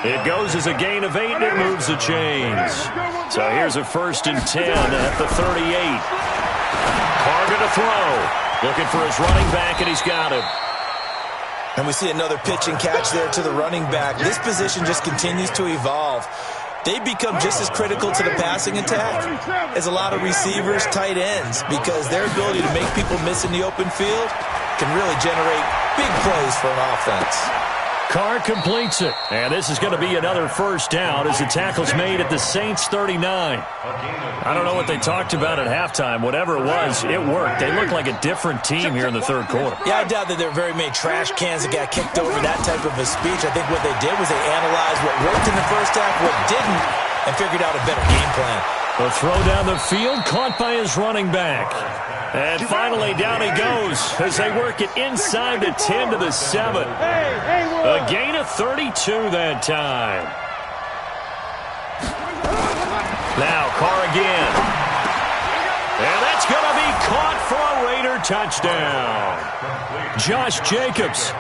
It goes as a gain of 8, and it moves the chains. So here's a 1st and 10 at the 38. Carr going to throw. Looking for his running back, and he's got him. And we see another pitch and catch there to the running back. This position just continues to evolve. They become just as critical to the passing attack as a lot of receivers, tight ends, because their ability to make people miss in the open field can really generate big plays for an offense. Carr completes it, and this is going to be another first down as the tackle's made at the Saints 39. I don't know what they talked about at halftime. Whatever it was, it worked. They look like a different team here in the third quarter. Yeah, I doubt that there were very many trash cans that got kicked over that type of a speech. I think what they did was they analyzed what worked in the first half, what didn't, and figured out a better game plan. The throw down the field, caught by his running back. And finally, down he goes as they work it inside the 10 to the 7. A gain of 32 that time. Now, Carr again. And that's going to be caught for a Raider touchdown. Josh Jacobs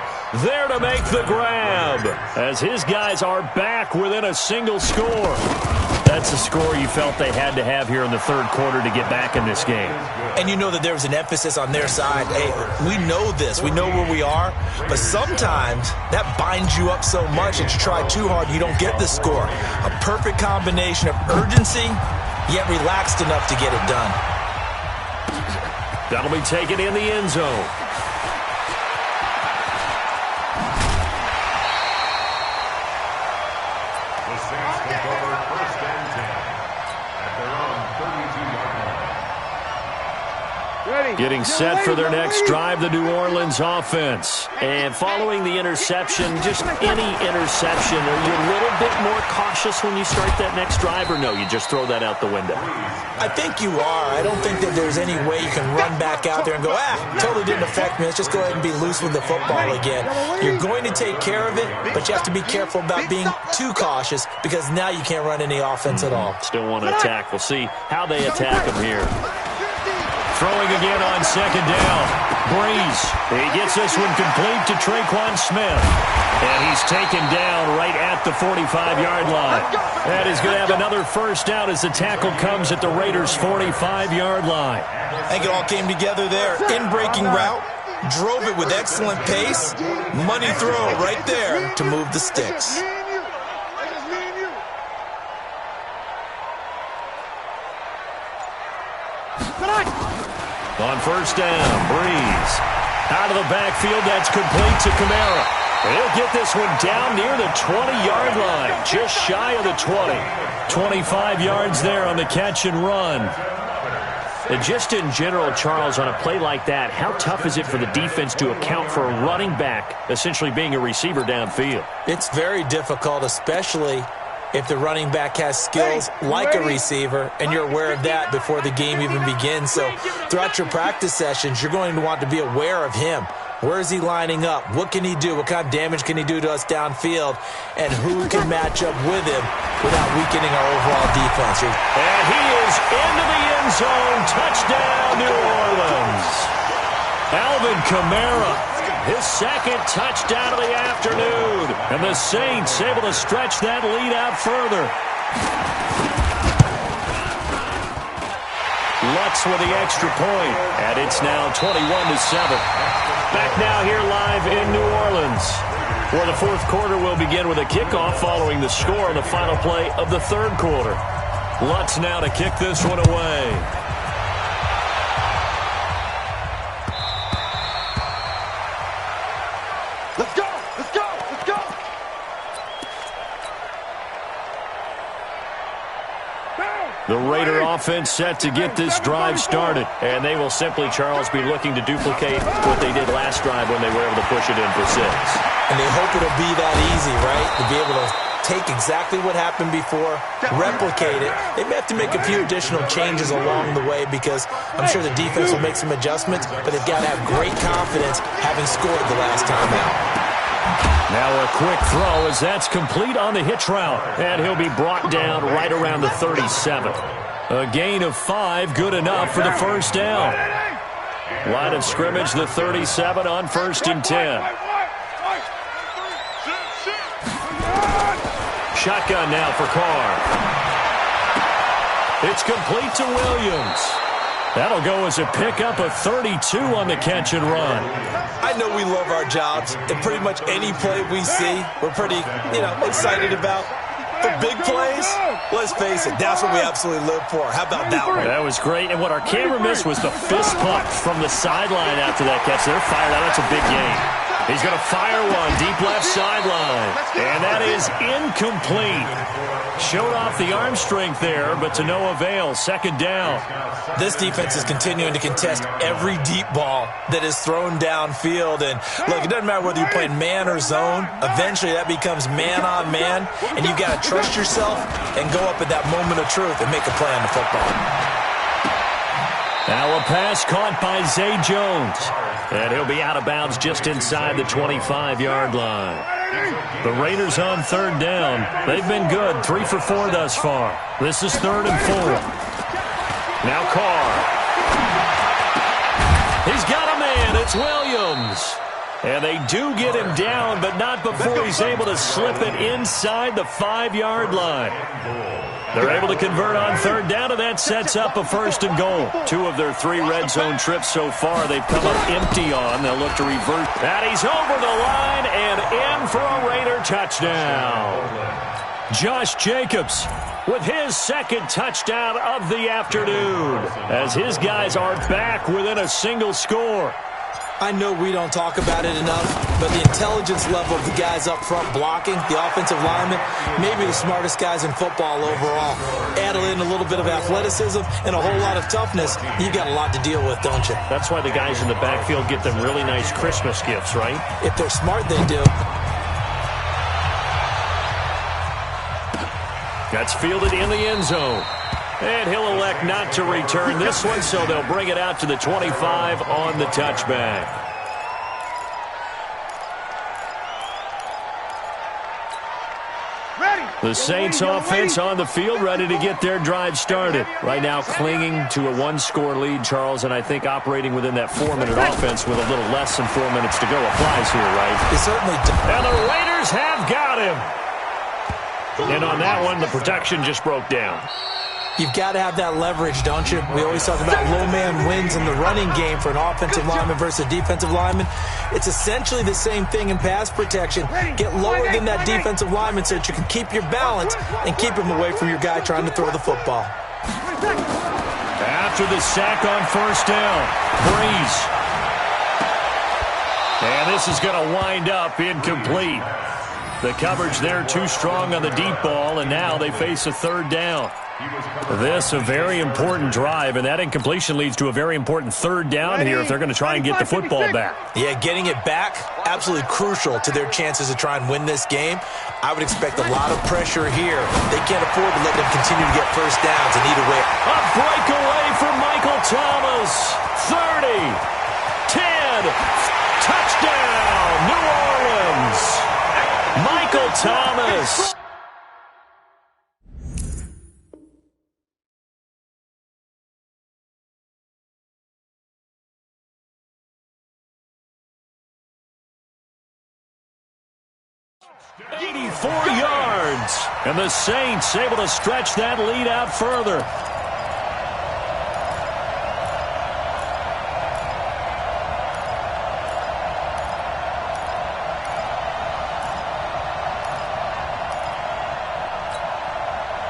there to make the grab as his guys are back within a single score. That's a score you felt they had to have here in the third quarter to get back in this game. And you know that there was an emphasis on their side. Hey, we know this. We know where we are. But sometimes that binds you up so much that you try too hard, you don't get the score. A perfect combination of urgency, yet relaxed enough to get it done. That'll be taken in the end zone. Getting set for their next drive, the New Orleans offense. And following the interception, just any interception, are you a little bit more cautious when you start that next drive, or no, you just throw that out the window? I think you are. I don't think that there's any way you can run back out there and go, totally didn't affect me. Let's just go ahead and be loose with the football again. You're going to take care of it, but you have to be careful about being too cautious because now you can't run any offense at all. Still want to attack. We'll see how they attack them here. Throwing again on second down. Breeze. He gets this one complete to Traquan Smith. And he's taken down right at the 45-yard line. And he's going to have another first down as the tackle comes at the Raiders' 45-yard line. I think it all came together there. In-breaking route. Drove it with excellent pace. Money throw right there to move the sticks. On first down, Breeze. Out of the backfield, that's complete to Kamara. He'll get this one down near the 20-yard line, just shy of the 20. 25 yards there on the catch and run. And just in general, Charles, on a play like that, how tough is it for the defense to account for a running back essentially being a receiver downfield? It's very difficult, especially if the running back has skills like a receiver, and you're aware of that before the game even begins. So throughout your practice sessions, you're going to want to be aware of him. Where is he lining up? What can he do? What kind of damage can he do to us downfield? And who can match up with him without weakening our overall defense? And he is into the end zone. Touchdown, New Orleans. Alvin Kamara. His second touchdown of the afternoon. And the Saints able to stretch that lead out further. Lutz with the extra point. And it's now 21-7. Back now here live in New Orleans, where the fourth quarter will begin with a kickoff following the score on the final play of the third quarter. Lutz now to kick this one away. Let's go! Let's go! Let's Raider offense set to get this drive started. And they will simply, Charles, be looking to duplicate what they did last drive when they were able to push it in for 6. And they hope it'll be that easy, right? To be able to take exactly what happened before, replicate it. They may have to make a few additional changes along the way because I'm sure the defense will make some adjustments, but they've got to have great confidence having scored the last time out. Now a quick throw as that's complete on the hitch route. And he'll be brought down right around the 37. A gain of 5, good enough for the first down. Line of scrimmage, the 37 on 1st and 10. Shotgun now for Carr. It's complete to Williams. That'll go as a pickup of 32 on the catch and run. I know we love our jobs, and pretty much any play we see, we're pretty, excited about. For big plays, let's face it, that's what we absolutely live for. How about that one? That was great, and what our camera missed was the fist pump from the sideline after that catch. They're fired out. That's a big gain. He's going to fire one deep left sideline, and that is incomplete. Showed off the arm strength there, but to no avail. 2nd down. This defense is continuing to contest every deep ball that is thrown downfield. And, look, it doesn't matter whether you're playing man or zone. Eventually that becomes man on man, and you've got to trust yourself and go up at that moment of truth and make a play on the football. Now a pass caught by Zay Jones. And he'll be out of bounds just inside the 25-yard line. The Raiders on 3rd down. They've been good, 3 for 4 thus far. This is 3rd and 4. Now Carr. He's got a man. It's Williams. And they do get him down, but not before he's able to slip it inside the 5-yard line. They're able to convert on 3rd down, and that sets up a 1st and goal. 2 of their 3 red zone trips so far they've come up empty on. They'll look to reverse. And he's over the line and in for a Raider touchdown. Josh Jacobs with his 2nd touchdown of the afternoon as his guys are back within a single score. I know we don't talk about it enough, but the intelligence level of the guys up front blocking, the offensive linemen, maybe the smartest guys in football overall. Add in a little bit of athleticism and a whole lot of toughness, you've got a lot to deal with, don't you? That's why the guys in the backfield get them really nice Christmas gifts, right? If they're smart, they do. That's fielded in the end zone. And he'll elect not to return this one, so they'll bring it out to the 25 on the touchback. The Saints offense on the field, ready to get their drive started. Right now clinging to a 1-score lead, Charles, and I think operating within that 4-minute offense with a little less than 4 minutes to go applies here, right? It certainly does. And the Raiders have got him. And on that one, the protection just broke down. You've got to have that leverage, don't you? We always talk about low man wins in the running game for an offensive lineman versus a defensive lineman. It's essentially the same thing in pass protection. Get lower than that defensive lineman so that you can keep your balance and keep him away from your guy trying to throw the football. After the sack on 1st down, Breeze. And this is going to wind up incomplete. The coverage there too strong on the deep ball, and now they face a 3rd down. This a very important drive, and that incompletion leads to a very important 3rd down here if they're going to try and get the football back. Yeah, getting it back, absolutely crucial to their chances to try and win this game. I would expect a lot of pressure here. They can't afford to let them continue to get 1st downs, and either way. A breakaway for Michael Thomas. 30, 10, touchdown, New Orleans. Michael Thomas. yards. And the Saints able to stretch that lead out further.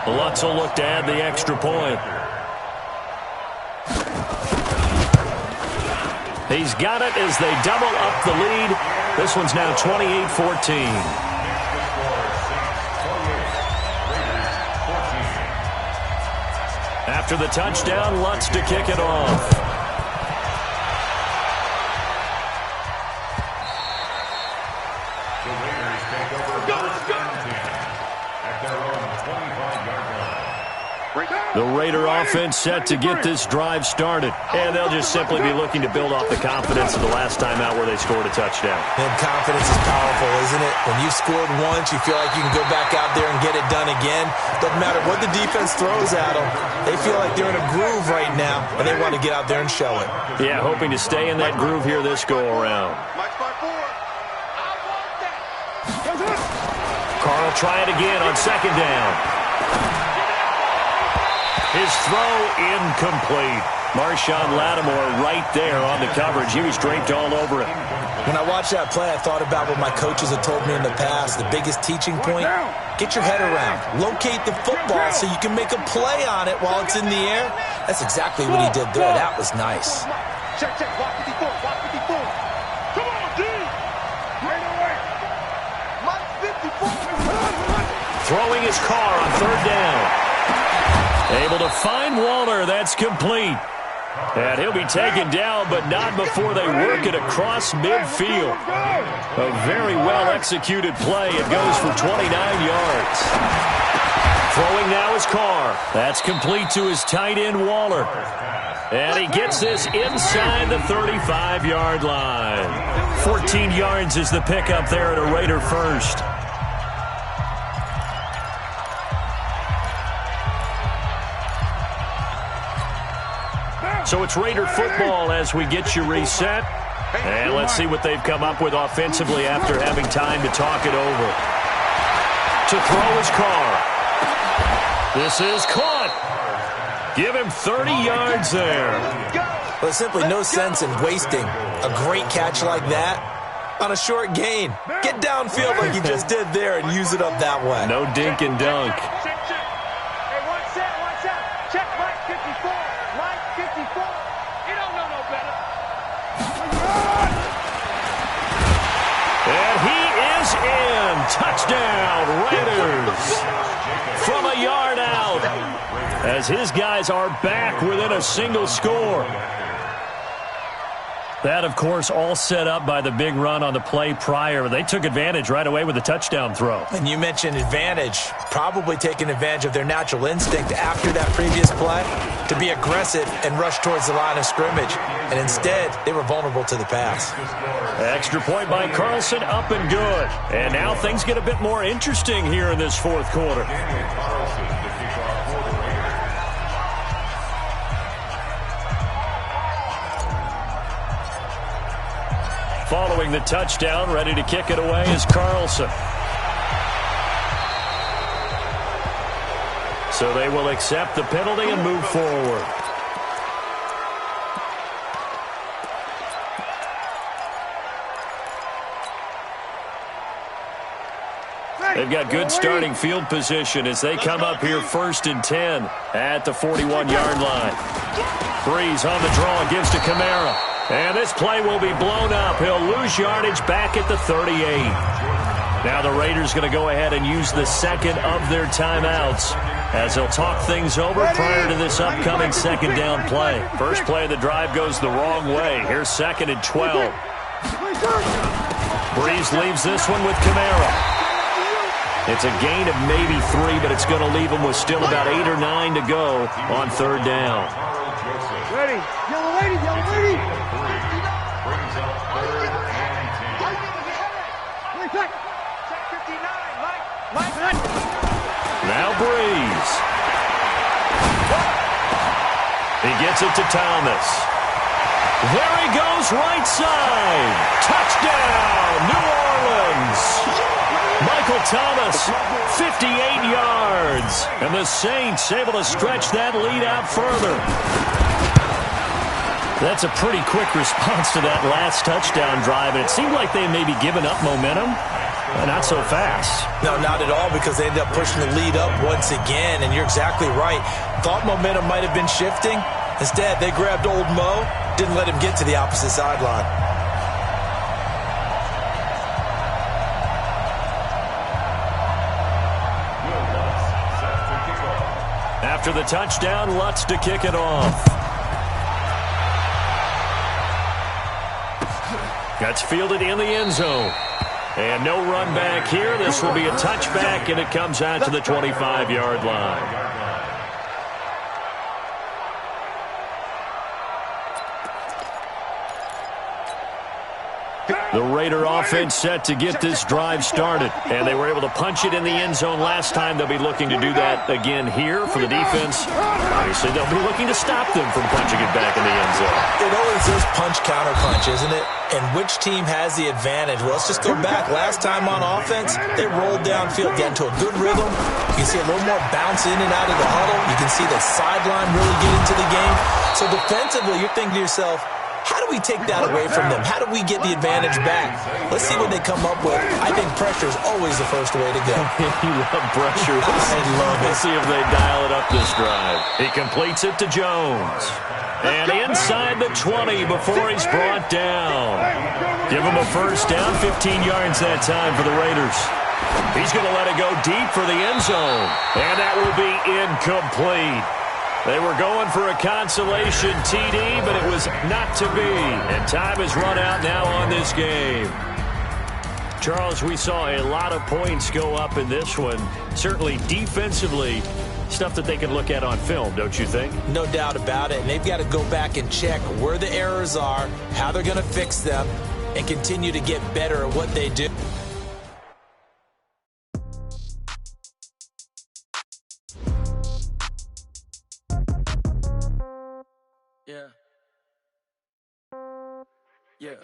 Lutz will look to add the extra point. He's got it as they double up the lead. This one's now 28-14. after the touchdown, Lutz to kick it off. The Raiders take over first and 10 at their own 25-yard line. The Raider offense set to get this drive started. And they'll just simply be looking to build off the confidence of the last time out where they scored a touchdown. And confidence is powerful, isn't it? When you've scored once, you feel like you can go back out there and get it done again. Doesn't matter what the defense throws at them. They feel like they're in a groove right now, and they want to get out there and show it. Yeah, hoping to stay in that groove here this go-around. Carl try it again on second down. His throw incomplete. Marshawn Lattimore right there on the coverage. He was draped all over it. When I watched that play, I thought about what my coaches have told me in the past. The biggest teaching point, get your head around. Locate the football so you can make a play on it while it's in the air. That's exactly what he did there. That was nice. Check, block 54, block 54. Come on, D. Right away. Mike 54. Throwing his car on third down. Able to find Waller. That's complete. And he'll be taken down, but not before they work it across midfield. A very well-executed play. It goes for 29 yards. Throwing now is Carr. That's complete to his tight end, Waller. And he gets this inside the 35-yard line. 14 yards is the pickup there at a Raider first. So it's Raider football as we get you reset. And let's see what they've come up with offensively after having time to talk it over. To throw his Carr. This is caught. Give him 30 yards there. Well, there's simply no sense in wasting a great catch like that on a short gain. Get downfield like you just did there and use it up that way. No dink and dunk. Hey, one set. Check Mike 54. Mike 54. You don't know no better. And he is in. Touchdown, Raiders. From a yard out. As his guys are back within a single score. That, of course, all set up by the big run on the play prior. They took advantage right away with the touchdown throw. And you mentioned advantage. Probably taking advantage of their natural instinct after that previous play to be aggressive and rush towards the line of scrimmage. And instead, they were vulnerable to the pass. Extra point by Carlson, up and good. And now things get a bit more interesting here in this fourth quarter. Following the touchdown, ready to kick it away is Carlson. So they will accept the penalty and move forward. They've got good starting field position as they come up here 1st and 10 at the 41-yard line. Breeze on the draw, gives to Kamara. And this play will be blown up. He'll lose yardage back at the 38. Now the Raiders going to go ahead and use the second of their timeouts as they'll talk things over prior to this upcoming second down play. First play of the drive goes the wrong way. Here's 2nd and 12. Breeze leaves this one with Kamara. It's a gain of maybe 3, but it's going to leave them with still about 8 or 9 to go on third down. Ready. Yellow lady. Brings up 3rd and 10. Check 59. Mike. Now Breeze. He gets it to Thomas. There he goes, right side. Touchdown, New Orleans. Michael Thomas, 58 yards. And the Saints able to stretch that lead out further. That's a pretty quick response to that last touchdown drive, and it seemed like they may be giving up momentum. Not so fast. No, not at all, because they ended up pushing the lead up once again, and you're exactly right. Thought momentum might have been shifting. Instead, they grabbed old Mo, didn't let him get to the opposite sideline. After the touchdown, Lutz to kick it off. That's fielded in the end zone. And no run back here. This will be a touchback, and it comes out to the 25-yard line. The Raider offense set to get this drive started, and they were able to punch it in the end zone last time. They'll be looking to do that again here for the defense. Obviously, they'll be looking to stop them from punching it back in the end zone. It always is punch-counter-punch, isn't it? And which team has the advantage? Well, let's just go back. Last time on offense, they rolled downfield, get into a good rhythm. You can see a little more bounce in and out of the huddle. You can see the sideline really get into the game. So defensively, you're thinking to yourself, how do we take that away from them? How do we get the advantage back? Let's see what they come up with. I think pressure is always the first way to go. You love pressure. I love it. We'll see if they dial it up this drive. He completes it to Jones. And inside the 20 before he's brought down. Give him a first down, 15 yards that time for the Raiders. He's going to let it go deep for the end zone. And that will be incomplete. They were going for a consolation TD, but it was not to be. And time has run out now on this game. Charles, we saw a lot of points go up in this one. Certainly defensively, stuff that they can look at on film, don't you think? No doubt about it. And they've got to go back and check where the errors are, how they're going to fix them, and continue to get better at what they do. Yeah.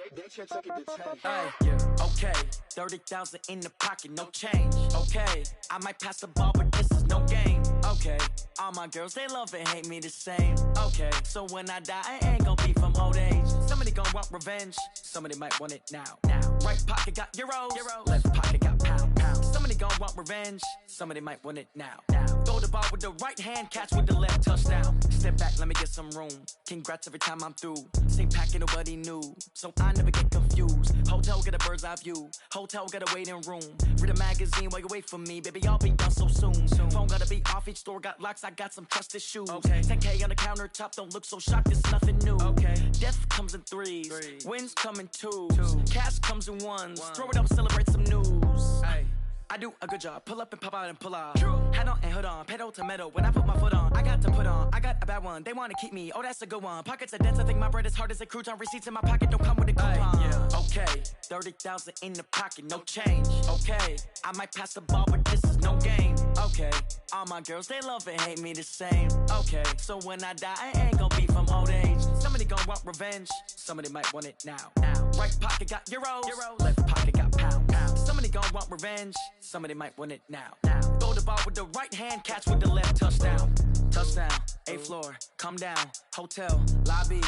Okay. 30,000 in the pocket, no change. Okay. I might pass the ball, but this is no game. Okay. All my girls, they love and hate me the same. Okay. So when I die, I ain't gonna be from old age. Somebody gonna want revenge. Somebody might want it now. Right pocket got euros. Left pocket got pound. Somebody gonna want revenge. Somebody might want it now. Throw the ball with the right hand, catch with the left, touchdown. Step back, let me get some room. Congrats every time I'm through. Same packet, nobody knew. So I never get confused. Hotel get a bird's eye view. Hotel get a waiting room. Read a magazine while you wait for me. Baby, I'll be done so soon. Phone gotta be off, each store got locks. I got some trusted shoes. Okay. 10K on the countertop, don't look so shocked, it's nothing new. Okay. Death comes in threes. Wins come in twos. Cash comes in ones. Throw it up, celebrate some news. Ay. I do a good job, pull up and pop out and pull off. Hat on and hood on, pedal to metal. When I put my foot on, I got to put on. I got a bad one, they wanna keep me. Oh, that's a good one. Pockets are dense, I think my bread is hard as a crouton. Receipts in my pocket don't come with a coupon. Okay, 30,000 in the pocket, no change. Okay, I might pass the ball, but this is no game. Okay, all my girls, they love and hate me the same. Okay, so when I die, I ain't gonna be from old age. Somebody gonna want revenge, somebody might want it now. Right pocket got euros. Left pocket got pound. Somebody gonna want revenge, somebody might want it now. Throw the ball with the right hand, catch with the left, touchdown. Touchdown, 8th floor, come down, hotel, lobby.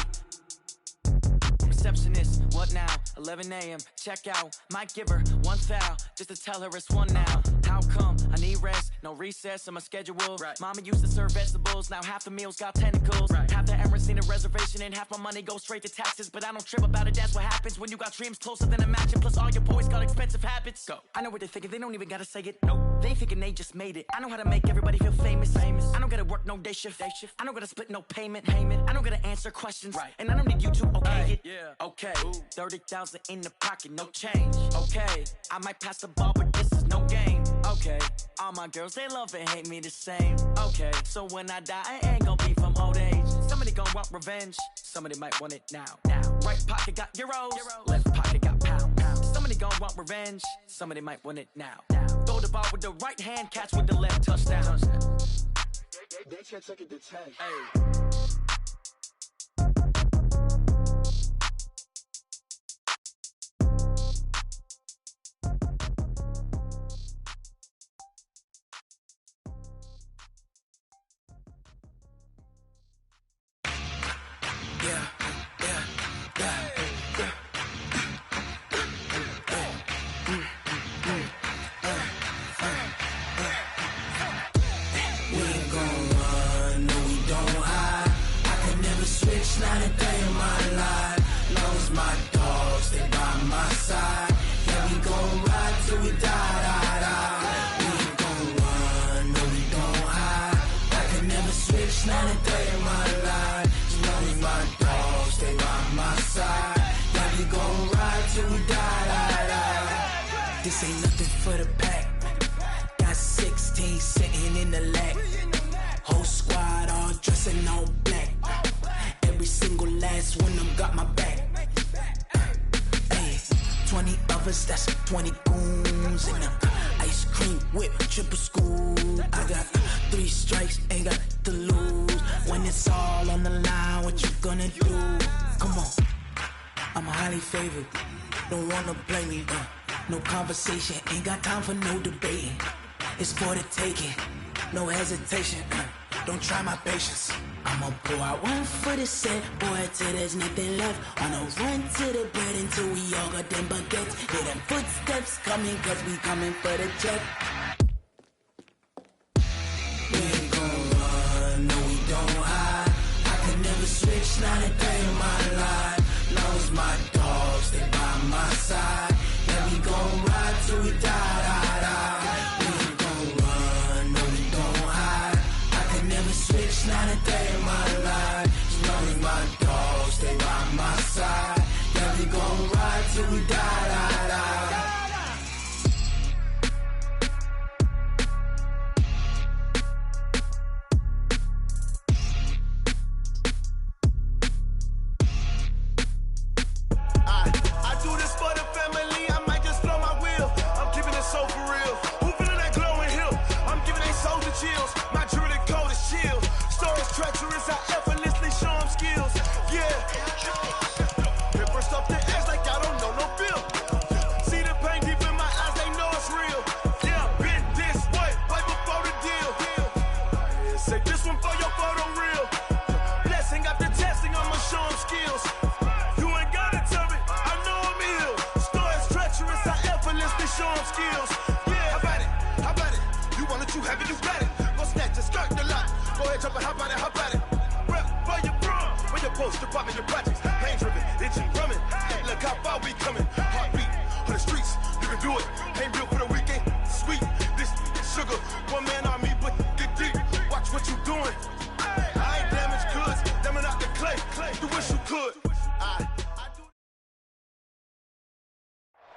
Receptionist, what now? 11 a.m., check out. Might give her one foul, just to tell her it's one now. How come? I need rest, no recess in my schedule. Mama used to serve vegetables, now half the meals got tentacles. Half the Emirates need a reservation and half my money goes straight to taxes. But I don't trip about it, that's what happens when you got dreams closer than a matching. Plus all your boys got expensive habits. Go. I know what they're thinking, they don't even gotta say it. Nope. They thinking they just made it. I know how to make everybody feel famous. I don't gotta work no day shift. I don't gotta split no payment. I don't gotta answer questions. And I don't need you to okay it. Okay, 30,000 in the pocket, no change. Okay, I might pass the ball, but this is no game. Okay, all my girls, they love and hate me the same. Okay, so when I die, I ain't gonna be from old age. Somebody gonna want revenge, somebody might want it now. Right pocket got euros, left pocket got pound. Somebody gonna want revenge, somebody might want it now. Throw the ball with the right hand, catch with the left, touchdown. They can't take it to 10. Hey. till we die. This ain't nothing for the pack. Got 16 sitting in the lag. Whole squad all dressing all black. Every single last one of them got my back. 20 of us, that's 20 goons in them. Ice cream whip, triple scoop. I got 3 strikes, ain't got to lose. When it's all on the line, what you gonna do? Come on, I'm highly favored. Don't wanna blame me, no conversation, ain't got time for no debating. It's for the taking, no hesitation. Don't try my patience. I'ma pour out one for the set, boy, till there's nothing left. On a run to the bread until we all got them baguettes. Hear them footsteps coming, cause we coming for the check. We ain't gon' run, no we don't hide. I could never switch, not a day in my life. Long as my dogs, they by my side. Yeah, we gon' ride till we die. We ain't gon' run, no we don't hide. I could never switch, not a day in my life. As long as my dogs, they by my side. Yeah, we gon' ride till we die. I do this for the family, I might just blow my wheel. I'm keeping it so for real. Who feeling that glowing hill? I'm giving they soldier chills. My jewelry code is chill. Stories treacherous, I effortlessly show them skills. Yeah. Hit first up the edge like I don't know no feel. See the pain deep in my eyes, they know it's real. Yeah, been this way before the deal. Say this one for your photo reel. Blessing after testing, I'ma show them skills. You ain't gotta tell me, I know I'm ill. Stories treacherous, I effortlessly show them skills. Yeah, how about it? How about it? You want it, you have it, you got it. Go snatch your skirt the lot. Go ahead, jump it, how about it? How about it? Rep for your bro, where your post department, your projects. Pain driven, itching, drumming. Hey, look how far we coming. Heartbeat on the streets, you can do it. Ain't built for the weekend. Sweet, this sugar, one man army, but get deep. Watch what you doing. I ain't damaged goods, damn out the clay. You wish you could.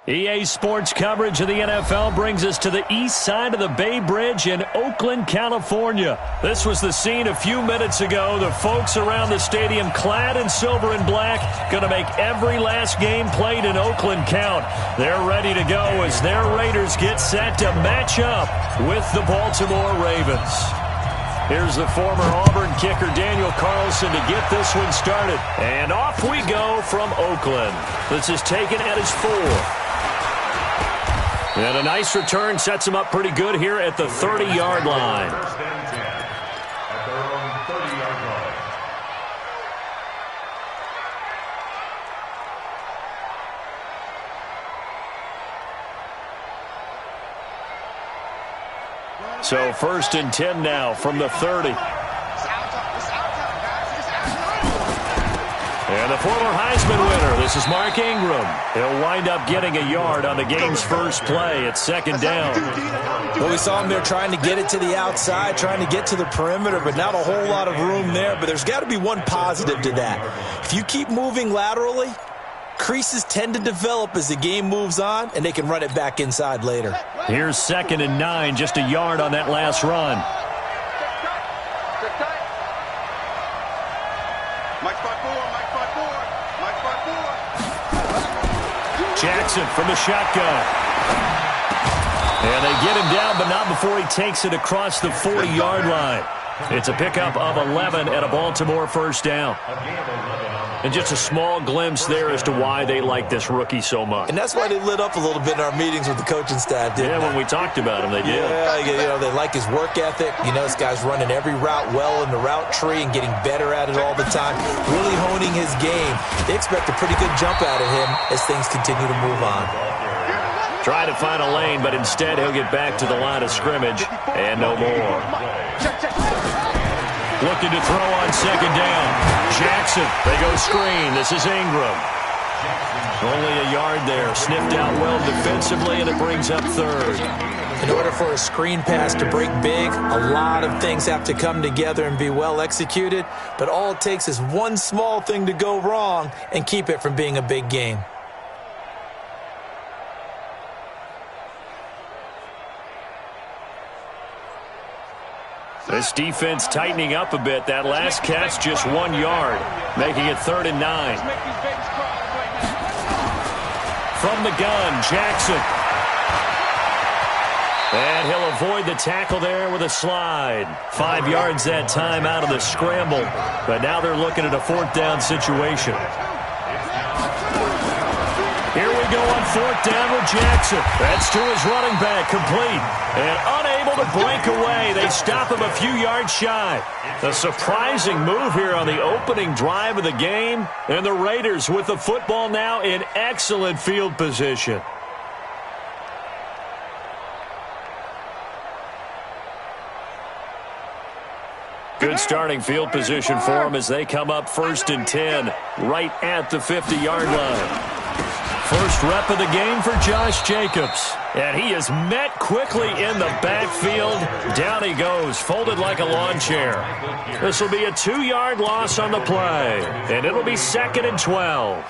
EA Sports coverage of the NFL brings us to the east side of the Bay Bridge in Oakland, California. This was the scene a few minutes ago. The folks around the stadium clad in silver and black going to make every last game played in Oakland count. They're ready to go as their Raiders get set to match up with the Baltimore Ravens. Here's the former Auburn kicker Daniel Carlson to get this one started. And off we go from Oakland. This is taken at his 4. And a nice return sets him up pretty good here at the 30-yard line. First and 10 at their own 30-yard line. So first and 10 now from the 30. And the former Heisman winner, this is Mark Ingram. He'll wind up getting a yard on the game's first play at second down. Well, we saw him there trying to get it to the outside, trying to get to the perimeter, but not a whole lot of room there. But there's got to be one positive to that. If you keep moving laterally, creases tend to develop as the game moves on, and they can run it back inside later. Here's 2nd and 9, just a yard on that last run. Jackson from the shotgun. And they get him down, but not before he takes it across the 40-yard line. It's a pickup of 11 at a Baltimore first down. And just a small glimpse there as to why they like this rookie so much. And that's why they lit up a little bit in our meetings with the coaching staff, didn't they? When we talked about him, they did. Yeah, they like his work ethic. This guy's running every route well in the route tree and getting better at it all the time, really honing his game. They expect a pretty good jump out of him as things continue to move on. Try to find a lane, but instead he'll get back to the line of scrimmage and no more. Looking to throw on second down. Jackson, they go screen. This is Ingram. Only a yard there. Sniffed out well defensively, and it brings up third. In order for a screen pass to break big, a lot of things have to come together and be well executed, but all it takes is one small thing to go wrong and keep it from being a big game. This defense tightening up a bit. That last catch just 1 yard, making it 3rd and 9. From the gun, Jackson. And he'll avoid the tackle there with a slide. 5 yards that time out of the scramble. But now they're looking at a 4th down situation. Here we go on 4th down with Jackson. That's to his running back, complete. And unable to break away. They stop him a few yards shy. A surprising move here on the opening drive of the game. And the Raiders with the football now in excellent field position. Good starting field position for them as they come up 1st and 10 right at the 50-yard line. First rep of the game for Josh Jacobs. And he is met quickly in the backfield. Down he goes, folded like a lawn chair. This will be a 2-yard loss on the play. And it'll be 2nd and 12.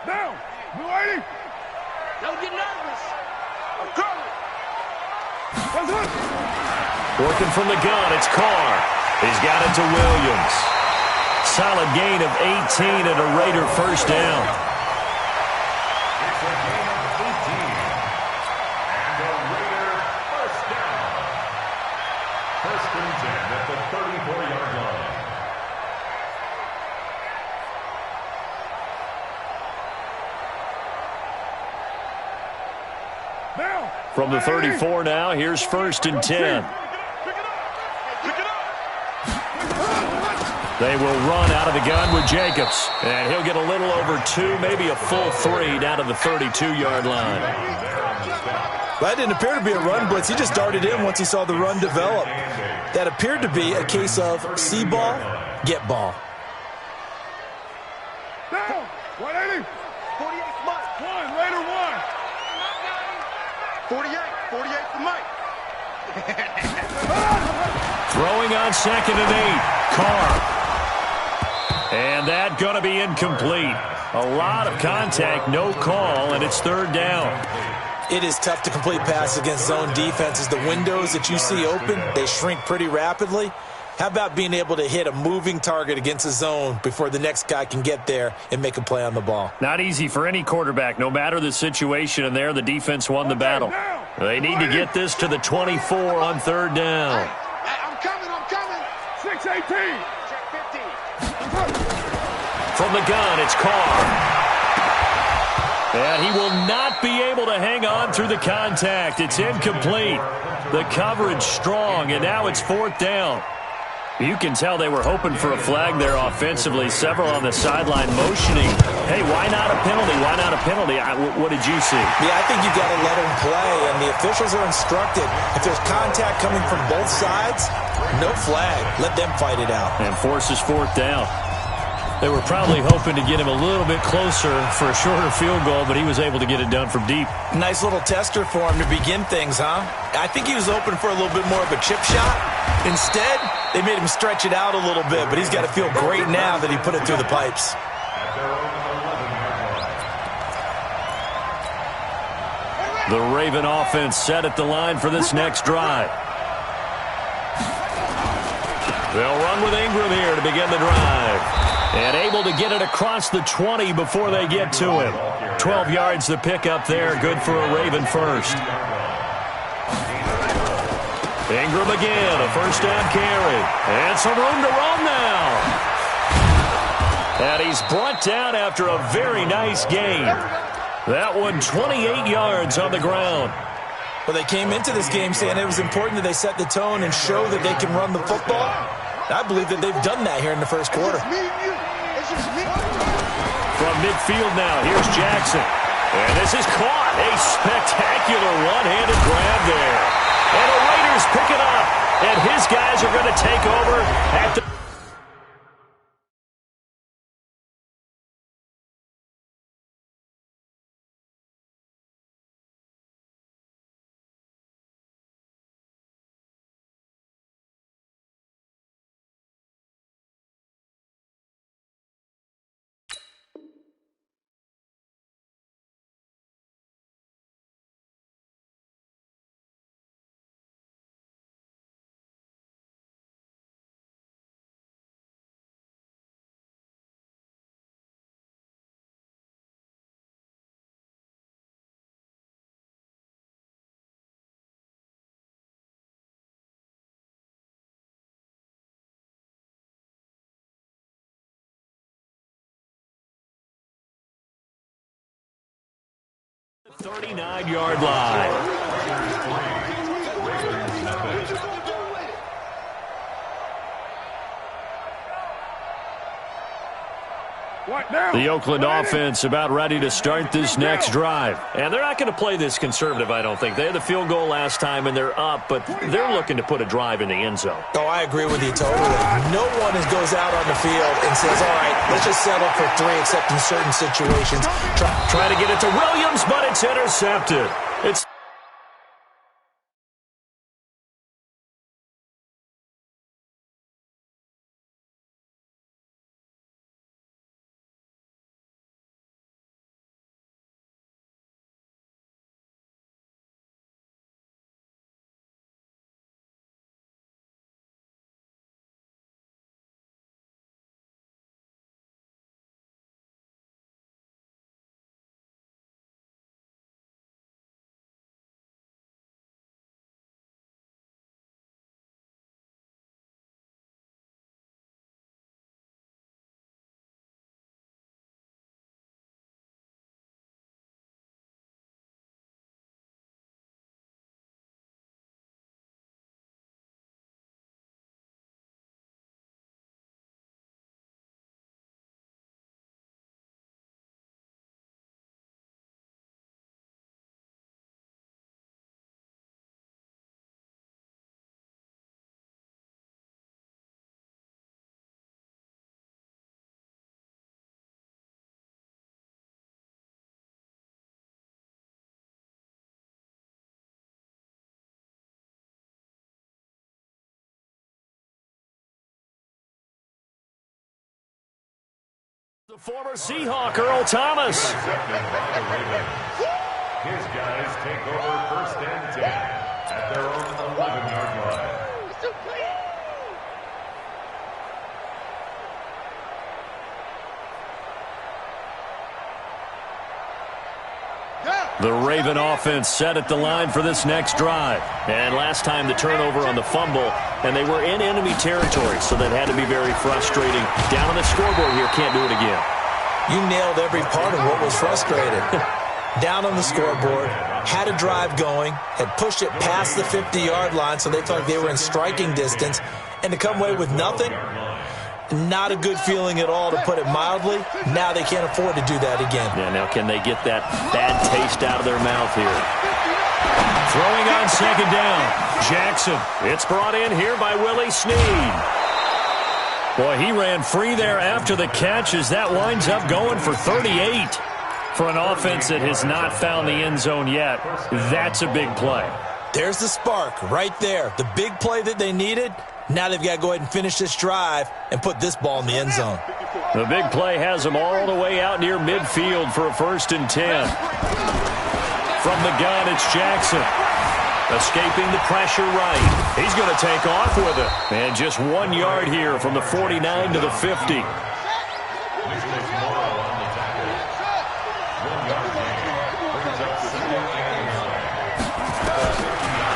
Down. You ready? Don't get nervous. I'm coming. Working from the gun, it's Carr. He's got it to Williams. Solid gain of 18 and a Raider first down. It's a gain of 18. And a Raider first down. 1st and 10 at the 34-yard line. Down. From the 34 now, here's 1st and 10. They will run out of the gun with Jacobs. And he'll get a little over 2, maybe a full 3 down to the 32-yard line. That didn't appear to be a run blitz. He just darted in once he saw the run develop. That appeared to be a case of see ball, get ball. Down. 180. 48 for Mike. Raider 48 for Mike. Throwing on 2nd and 8. Carr. And that going to be incomplete. A lot of contact, no call, and it's 3rd down. It is tough to complete passes against zone defenses. The windows that you see open, they shrink pretty rapidly. How about being able to hit a moving target against a zone before the next guy can get there and make a play on the ball? Not easy for any quarterback, no matter the situation, and there the defense won the battle. They need to get this to the 24 on 3rd down. Hey, I'm coming. 6-18. Check 15. From the gun, it's Carr. And he will not be able to hang on through the contact. It's incomplete. The coverage strong, and now it's 4th down. You can tell they were hoping for a flag there offensively. Several on the sideline motioning. Hey, why not a penalty? Why not a penalty? What did you see? Yeah, I think you got to let him play, and the officials are instructed. If there's contact coming from both sides, no flag. Let them fight it out. And forces 4th down. They were probably hoping to get him a little bit closer for a shorter field goal, but he was able to get it done from deep. Nice little tester for him to begin things, huh? I think he was open for a little bit more of a chip shot. Instead, they made him stretch it out a little bit, but he's got to feel great now that he put it through the pipes. The Raven offense set at the line for this next drive. They'll run with Ingram here to begin the drive. And able to get it across the 20 before they get to him. 12 yards to pick up there. Good for a Raven first. Ingram again, a first down carry. And some room to run now. And he's brought down after a very nice gain. That one 28 yards on the ground. Well, they came into this game saying it was important that they set the tone and show that they can run the football. I believe that they've done that here in the first quarter. From midfield now, here's Jackson. And this is caught. A spectacular one-handed grab there. And the Raiders pick it up. And his guys are going to take over at the 39-yard line. The Oakland offense about ready to start this next drive. And they're not going to play this conservative, I don't think. They had the field goal last time, and they're up, but they're looking to put a drive in the end zone. Oh, I agree with you totally. No one goes out on the field and says, all right, let's just settle for 3, except in certain situations. Try to get it to Williams, but it's intercepted. It's the former Seahawk, Earl Thomas. His guys take over 1st and 10 at their own 11-yard line. The Raven offense set at the line for this next drive. And last time the turnover on the fumble, and they were in enemy territory, so that had to be very frustrating. Down on the scoreboard here, can't do it again. You nailed every part of what was frustrating. Down on the scoreboard, had a drive going, had pushed it past the 50-yard line, so they felt like they were in striking distance, and to come away with nothing, not a good feeling at all, to put it mildly. Now they can't afford to do that again. Yeah, now can they get that bad taste out of their mouth here? Throwing on 2nd down, Jackson. It's brought in here by Willie Snead. Boy, he ran free there after the catch as that winds up going for 38. For an offense that has not found the end zone yet, that's a big play. There's the spark right there. The big play that they needed. Now they've got to go ahead and finish this drive and put this ball in the end zone. The big play has them all the way out near midfield for a 1st and 10. From the gun, it's Jackson. Escaping the pressure right. He's going to take off with it. And just 1 yard here from the 49 to the 50.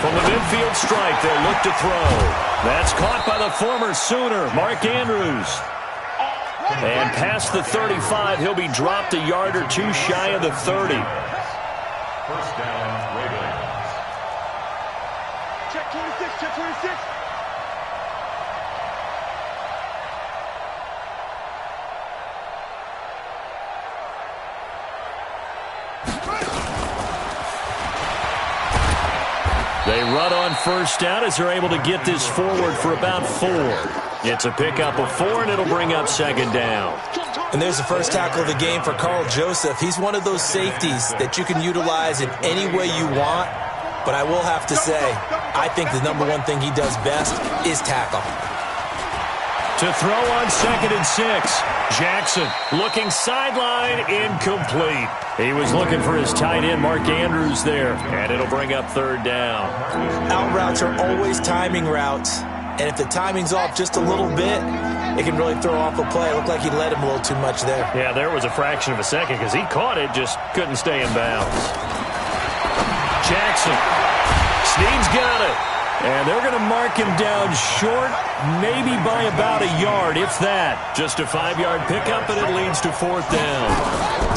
From the midfield strike, they'll look to throw. That's caught by the former Sooner, Mark Andrews. And past the 35, he'll be dropped a yard or two shy of the 30. 1st down, Ravens. Check 26, check 26. They run on 1st down as they're able to get this forward for about 4. It's a pickup of 4, and it'll bring up 2nd down. And there's the first tackle of the game for Carl Joseph. He's one of those safeties that you can utilize in any way you want. But I will have to say, I think the number one thing he does best is tackle. To throw on 2nd and 6. Jackson looking sideline, incomplete. He was looking for his tight end, Mark Andrews, there. And it'll bring up 3rd down. Out routes are always timing routes. And if the timing's off just a little bit, it can really throw off a play. It looked like he led him a little too much there. Yeah, there was a fraction of a second because he caught it, just couldn't stay in bounds. Jackson. Snead's got it. And they're going to mark him down short, maybe by about a yard, if that. Just a 5-yard pickup, and it leads to 4th down.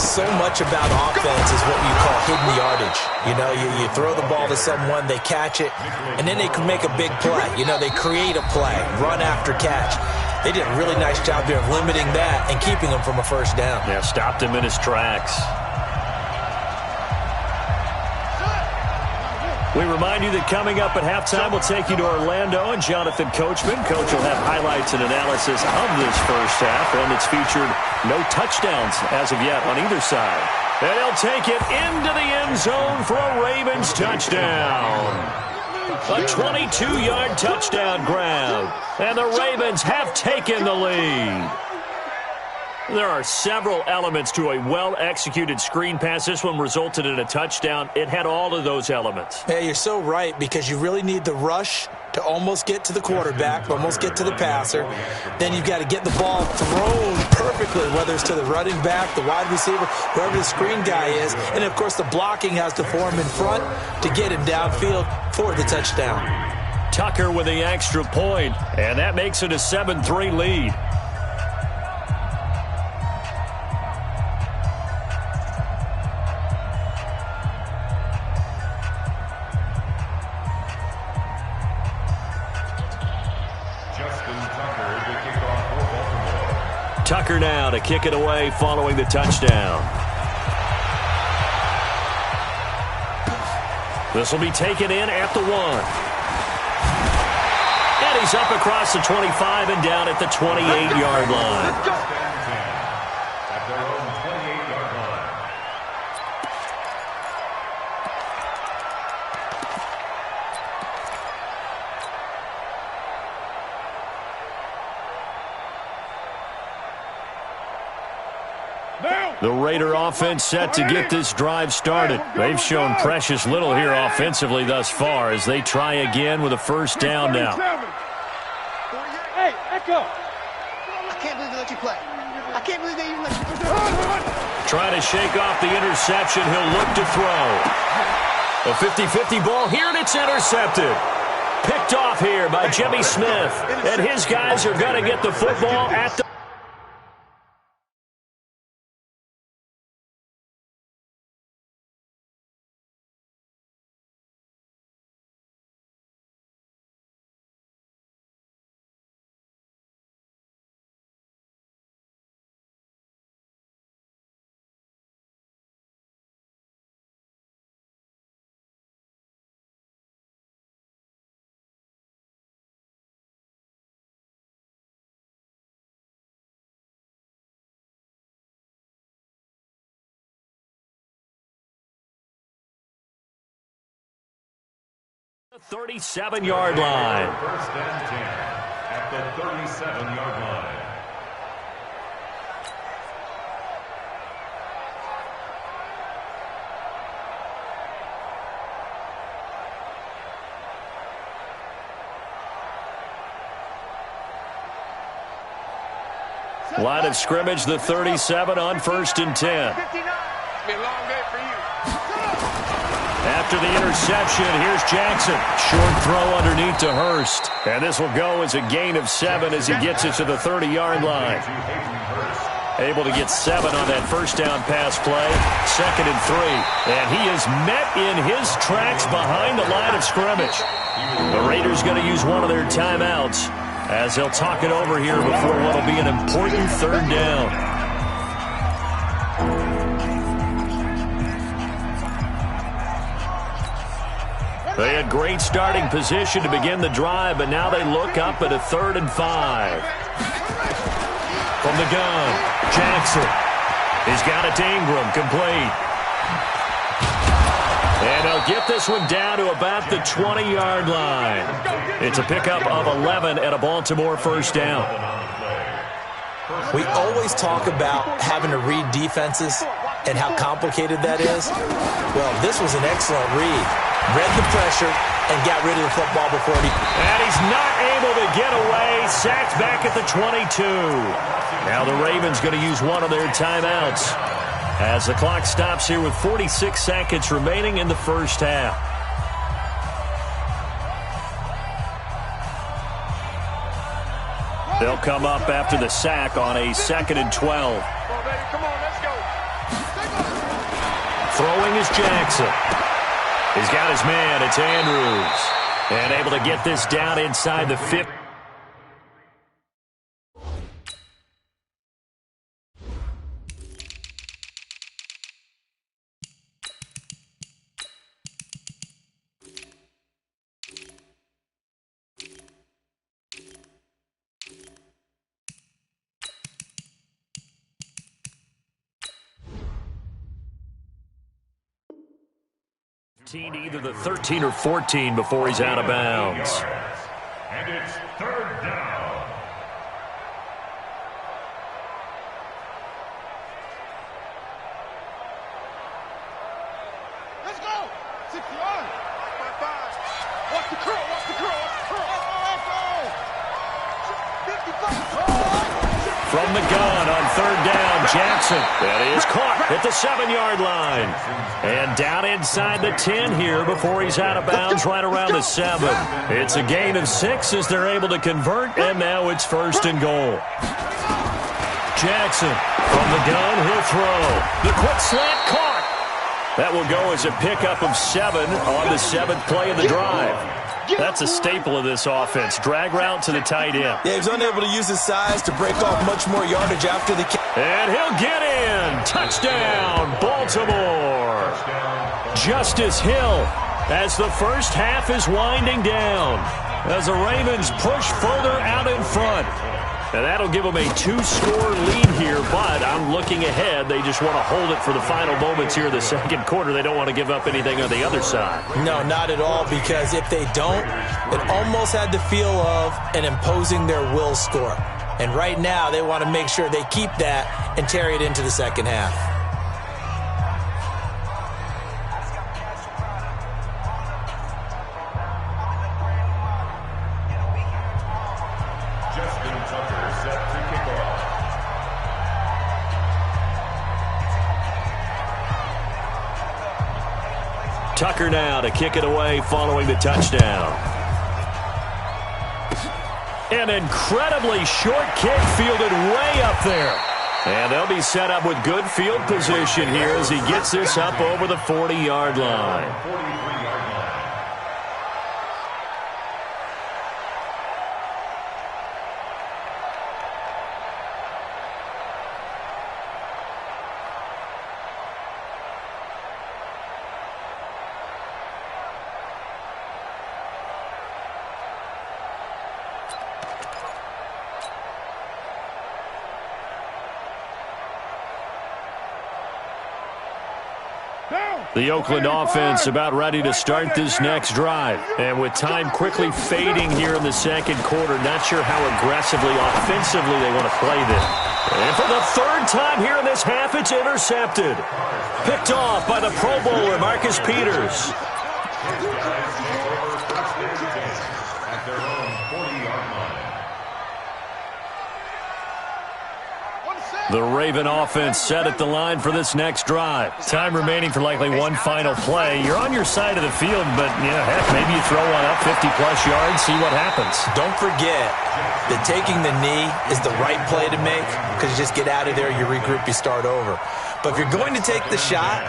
So much about offense is what you call hidden yardage. You know, you throw the ball to someone, they catch it, and then they can make a big play. You know, they create a play, run after catch. They did a really nice job there of limiting that and keeping him from a 1st down. Yeah, stopped him in his tracks. We remind you that coming up at halftime, we'll take you to Orlando and Jonathan Coachman. Coach will have highlights and analysis of this first half, and it's featured no touchdowns as of yet on either side. And he'll take it into the end zone for a Ravens touchdown. A 22-yard touchdown grab, and the Ravens have taken the lead. There are several elements to a well-executed screen pass. This one resulted in a touchdown. It had all of those elements. Yeah, you're so right, because you really need the rush to almost get to the quarterback, almost get to the passer. Then you've got to get the ball thrown perfectly, whether it's to the running back, the wide receiver, whoever the screen guy is. And, of course, the blocking has to form in front to get him downfield for the touchdown. Tucker with the extra point, and that makes it a 7-3 lead. Tucker now to kick it away following the touchdown. This will be taken in at the 1. And he's up across the 25 and down at the 28-yard line. At their own 28-yard line. The Raider offense set to get this drive started. They've shown precious little here offensively thus far as they try again with a 1st down now. Hey, Echo! I can't believe they let you play. I can't believe they even let you play. Trying to shake off the interception. He'll look to throw. A 50-50 ball here, and it's intercepted. Picked off here by Jimmy Smith. And his guys are going to get the football at the... The 37-yard line. 1st and 10 at the 37-yard line. Line of scrimmage, the 37 on 1st and 10. It's been a long day for you. After the interception, here's Jackson. Short throw underneath to Hurst. And this will go as a gain of 7 as he gets it to the 30-yard line. Able to get 7 on that 1st down pass play. 2nd and 3. And he is met in his tracks behind the line of scrimmage. The Raiders going to use one of their timeouts as they'll talk it over here before what will be an important 3rd down. They had great starting position to begin the drive, but now they look up at a 3rd and 5. From the gun, Jackson. He's got it to Ingram, complete. And he'll get this one down to about the 20-yard line. It's a pickup of 11 and a Baltimore 1st down. We always talk about having to read defenses and how complicated that is. Well, this was an excellent read. Read the pressure and got rid of the football before he... And he's not able to get away. Sacked back at the 22. Now the Ravens going to use one of their timeouts as the clock stops here with 46 seconds remaining in the 1st half. They'll come up after the sack on a 2nd and 12. Come on, baby. Come on, let's go. Throwing is Jackson. He's got his man. It's Andrews. And able to get this down inside the 50. Either the 13 or 14 before he's out of bounds. And it's 3rd down. Let's go. 60 yards. 5. Watch the curl. Watch the curl. Watch the curl. Let's go. 55. From the gun on 3rd down, Jackson. That is caught at the 7-yard line. And down inside the 10 here before he's out of bounds right around the 7. It's a gain of 6 as they're able to convert, and now it's 1st and goal. Jackson from the gun, he'll throw. The quick slant caught. That will go as a pickup of 7 on the 7th play of the drive. That's a staple of this offense. Drag route to the tight end. Yeah, he's unable to use his size to break off much more yardage after the catch. And he'll get in. Touchdown, Baltimore. Justice Hill as the first half is winding down. As the Ravens push further out in front. And that'll give them a 2-score lead here, but I'm looking ahead. They just want to hold it for the final moments here in the 2nd quarter. They don't want to give up anything on the other side. No, not at all, because if they don't, it almost had the feel of an imposing their will score. And right now, they want to make sure they keep that and carry it into the 2nd half. Tucker now to kick it away following the touchdown. An incredibly short kick fielded way up there. And they'll be set up with good field position here as he gets this up over the 40-yard line. The Oakland offense about ready to start this next drive. And with time quickly fading here in the 2nd quarter, not sure how aggressively, offensively they want to play this. And for the 3rd time here in this half, it's intercepted. Picked off by the Pro Bowler, Marcus Peters. At their own 40-yard line. The Raven offense set at the line for this next drive. Time remaining for likely one final play. You're on your side of the field, but, heck, maybe you throw one up 50-plus yards, see what happens. Don't forget that taking the knee is the right play to make because you just get out of there, you regroup, you start over. But if you're going to take the shot,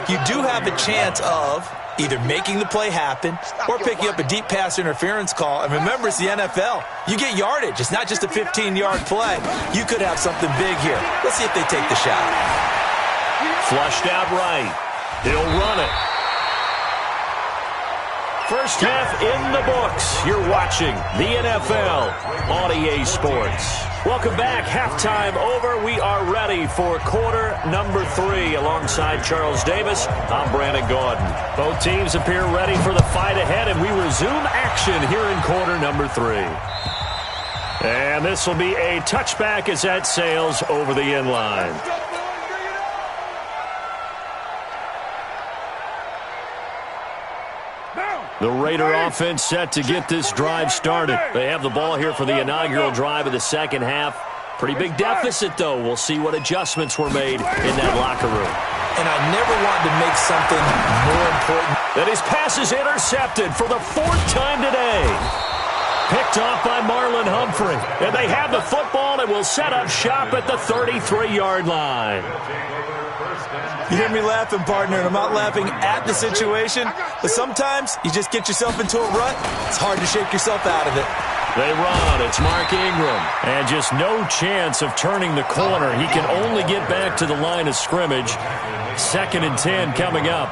you do have a chance of either making the play happen or picking up a deep pass interference call. And remember, it's the NFL. You get yardage. It's not just a 15-yard play. You could have something big here. Let's see if they take the shot. Flushed out right. He'll run it. First half in the books. You're watching the NFL on EA Sports. Welcome back. Halftime over. We are ready for quarter number 3. Alongside Charles Davis, I'm Brandon Gordon. Both teams appear ready for the fight ahead, and we resume action here in quarter number 3. And this will be a touchback as that sails over the end line. The Raider offense set to get this drive started. They have the ball here for the inaugural drive of the 2nd half. Pretty big deficit, though. We'll see what adjustments were made in that locker room. And I never wanted to make something more important. And his pass is intercepted for the 4th time today. Picked off by Marlon Humphrey. And they have the football and will set up shop at the 33-yard line. You hear me laughing, partner, and I'm not laughing at the situation, but sometimes you just get yourself into a rut. It's hard to shake yourself out of it. They run. It's Mark Ingram. And just no chance of turning the corner. He can only get back to the line of scrimmage. 2nd and 10 coming up.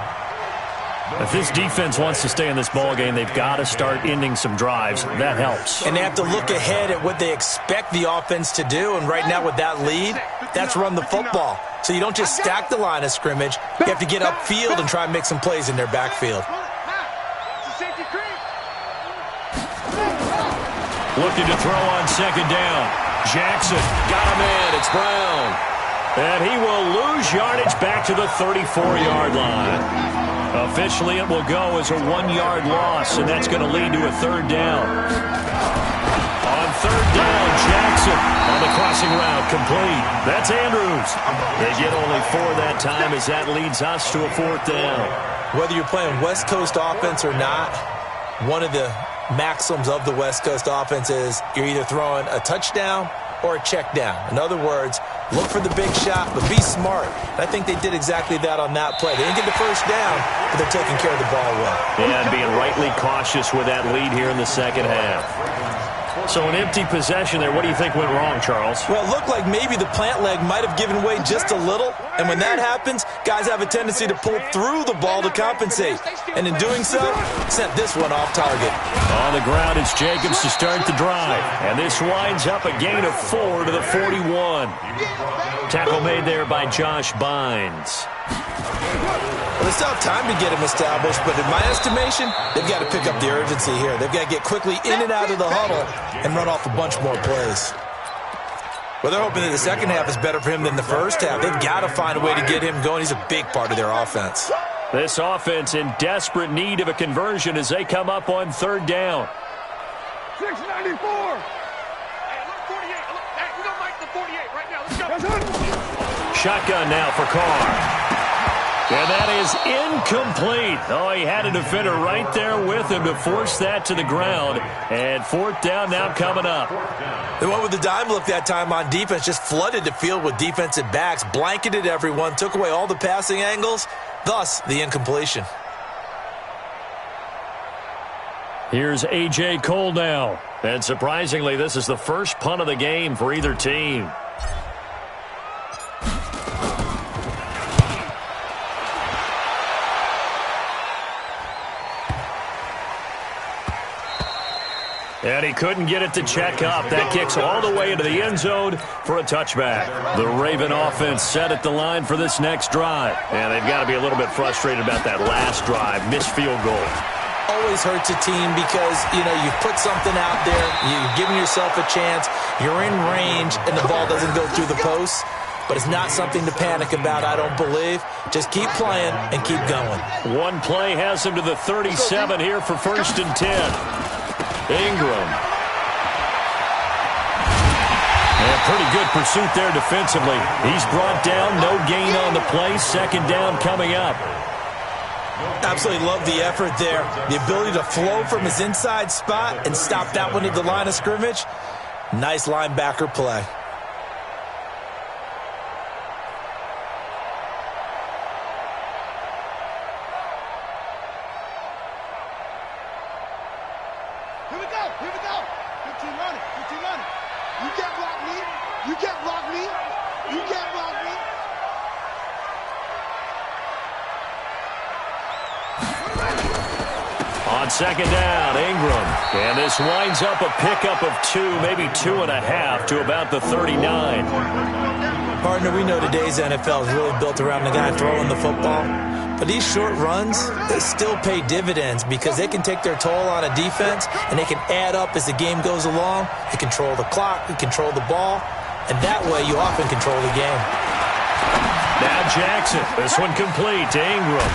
If this defense wants to stay in this ballgame, they've got to start ending some drives. That helps. And they have to look ahead at what they expect the offense to do. And right now with that lead, that's run the football. So you don't just stack the line of scrimmage. You have to get upfield and try and make some plays in their backfield. Looking to throw on 2nd down. Jackson got him in. It's Brown. And he will lose yardage back to the 34-yard line. Officially, it will go as a 1-yard loss, and that's going to lead to a 3rd down. On 3rd down, Jackson on the crossing route, complete. That's Andrews. They get only 4 that time as that leads us to a 4th down. Whether you're playing West Coast offense or not, one of the maxims of the West Coast offense is you're either throwing a touchdown or a check down. In other words, look for the big shot, but be smart. And I think they did exactly that on that play. They didn't get the 1st down, but they're taking care of the ball well. Yeah, and being rightly cautious with that lead here in the 2nd half. So an empty possession there. What do you think went wrong, Charles? Well, it looked like maybe the plant leg might have given way just a little. And when that happens, guys have a tendency to pull through the ball to compensate. And in doing so, sent this one off target. On the ground, it's Jacobs to start the drive. And this winds up a gain of 4 to the 41. Tackle made there by Josh Bynes. Well, they still have time to get him established, but in my estimation, they've got to pick up the urgency here. They've got to get quickly in and out of the huddle and run off a bunch more plays. Well, they're hoping that the 2nd half is better for him than the 1st half. They've got to find a way to get him going. He's a big part of their offense. This offense in desperate need of a conversion as they come up on 3rd down. 694. Hey, look, 48. Hey, we're going to make the 48 right now. Let's go. Shotgun now for Carr. And that is incomplete. Oh, he had a defender right there with him to force that to the ground. And 4th down now coming up. They went with the dime look that time on defense, just flooded the field with defensive backs, blanketed everyone, took away all the passing angles, thus the incompletion. Here's A.J. Cole now. And surprisingly, this is the first punt of the game for either team. And he couldn't get it to check up. That kicks all the way into the end zone for a touchback. The Raven offense set at the line for this next drive. And they've got to be a little bit frustrated about that last drive. Missed field goal. Always hurts a team because, you've put something out there. You've given yourself a chance. You're in range, and the ball doesn't go through the posts. But it's not something to panic about, I don't believe. Just keep playing and keep going. One play has him to the 37 here for 1st and 10. Ingram. And pretty good pursuit there defensively. He's brought down, no gain on the play. 2nd down coming up. Absolutely love the effort there. The ability to flow from his inside spot and stop that one at the line of scrimmage. Nice linebacker play. Here we go. 15 running. You can't block me. You can't block me. You can't block me. On 2nd down, Ingram. And this winds up a pickup of 2, maybe 2.5 to about the 39. Partner, we know today's NFL is really built around the guy throwing the football. But these short runs, they still pay dividends because they can take their toll on a defense and they can add up as the game goes along. They control the clock, they control the ball, and that way you often control the game. Now Jackson, this one complete to Ingram.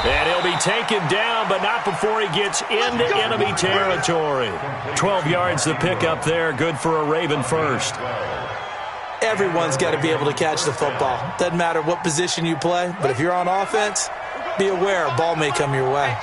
And he'll be taken down, but not before he gets into enemy territory. 12 yards the pickup there, good for a Raven first. Everyone's got to be able to catch the football. Doesn't matter what position you play, but if you're on offense, be aware a ball may come your way.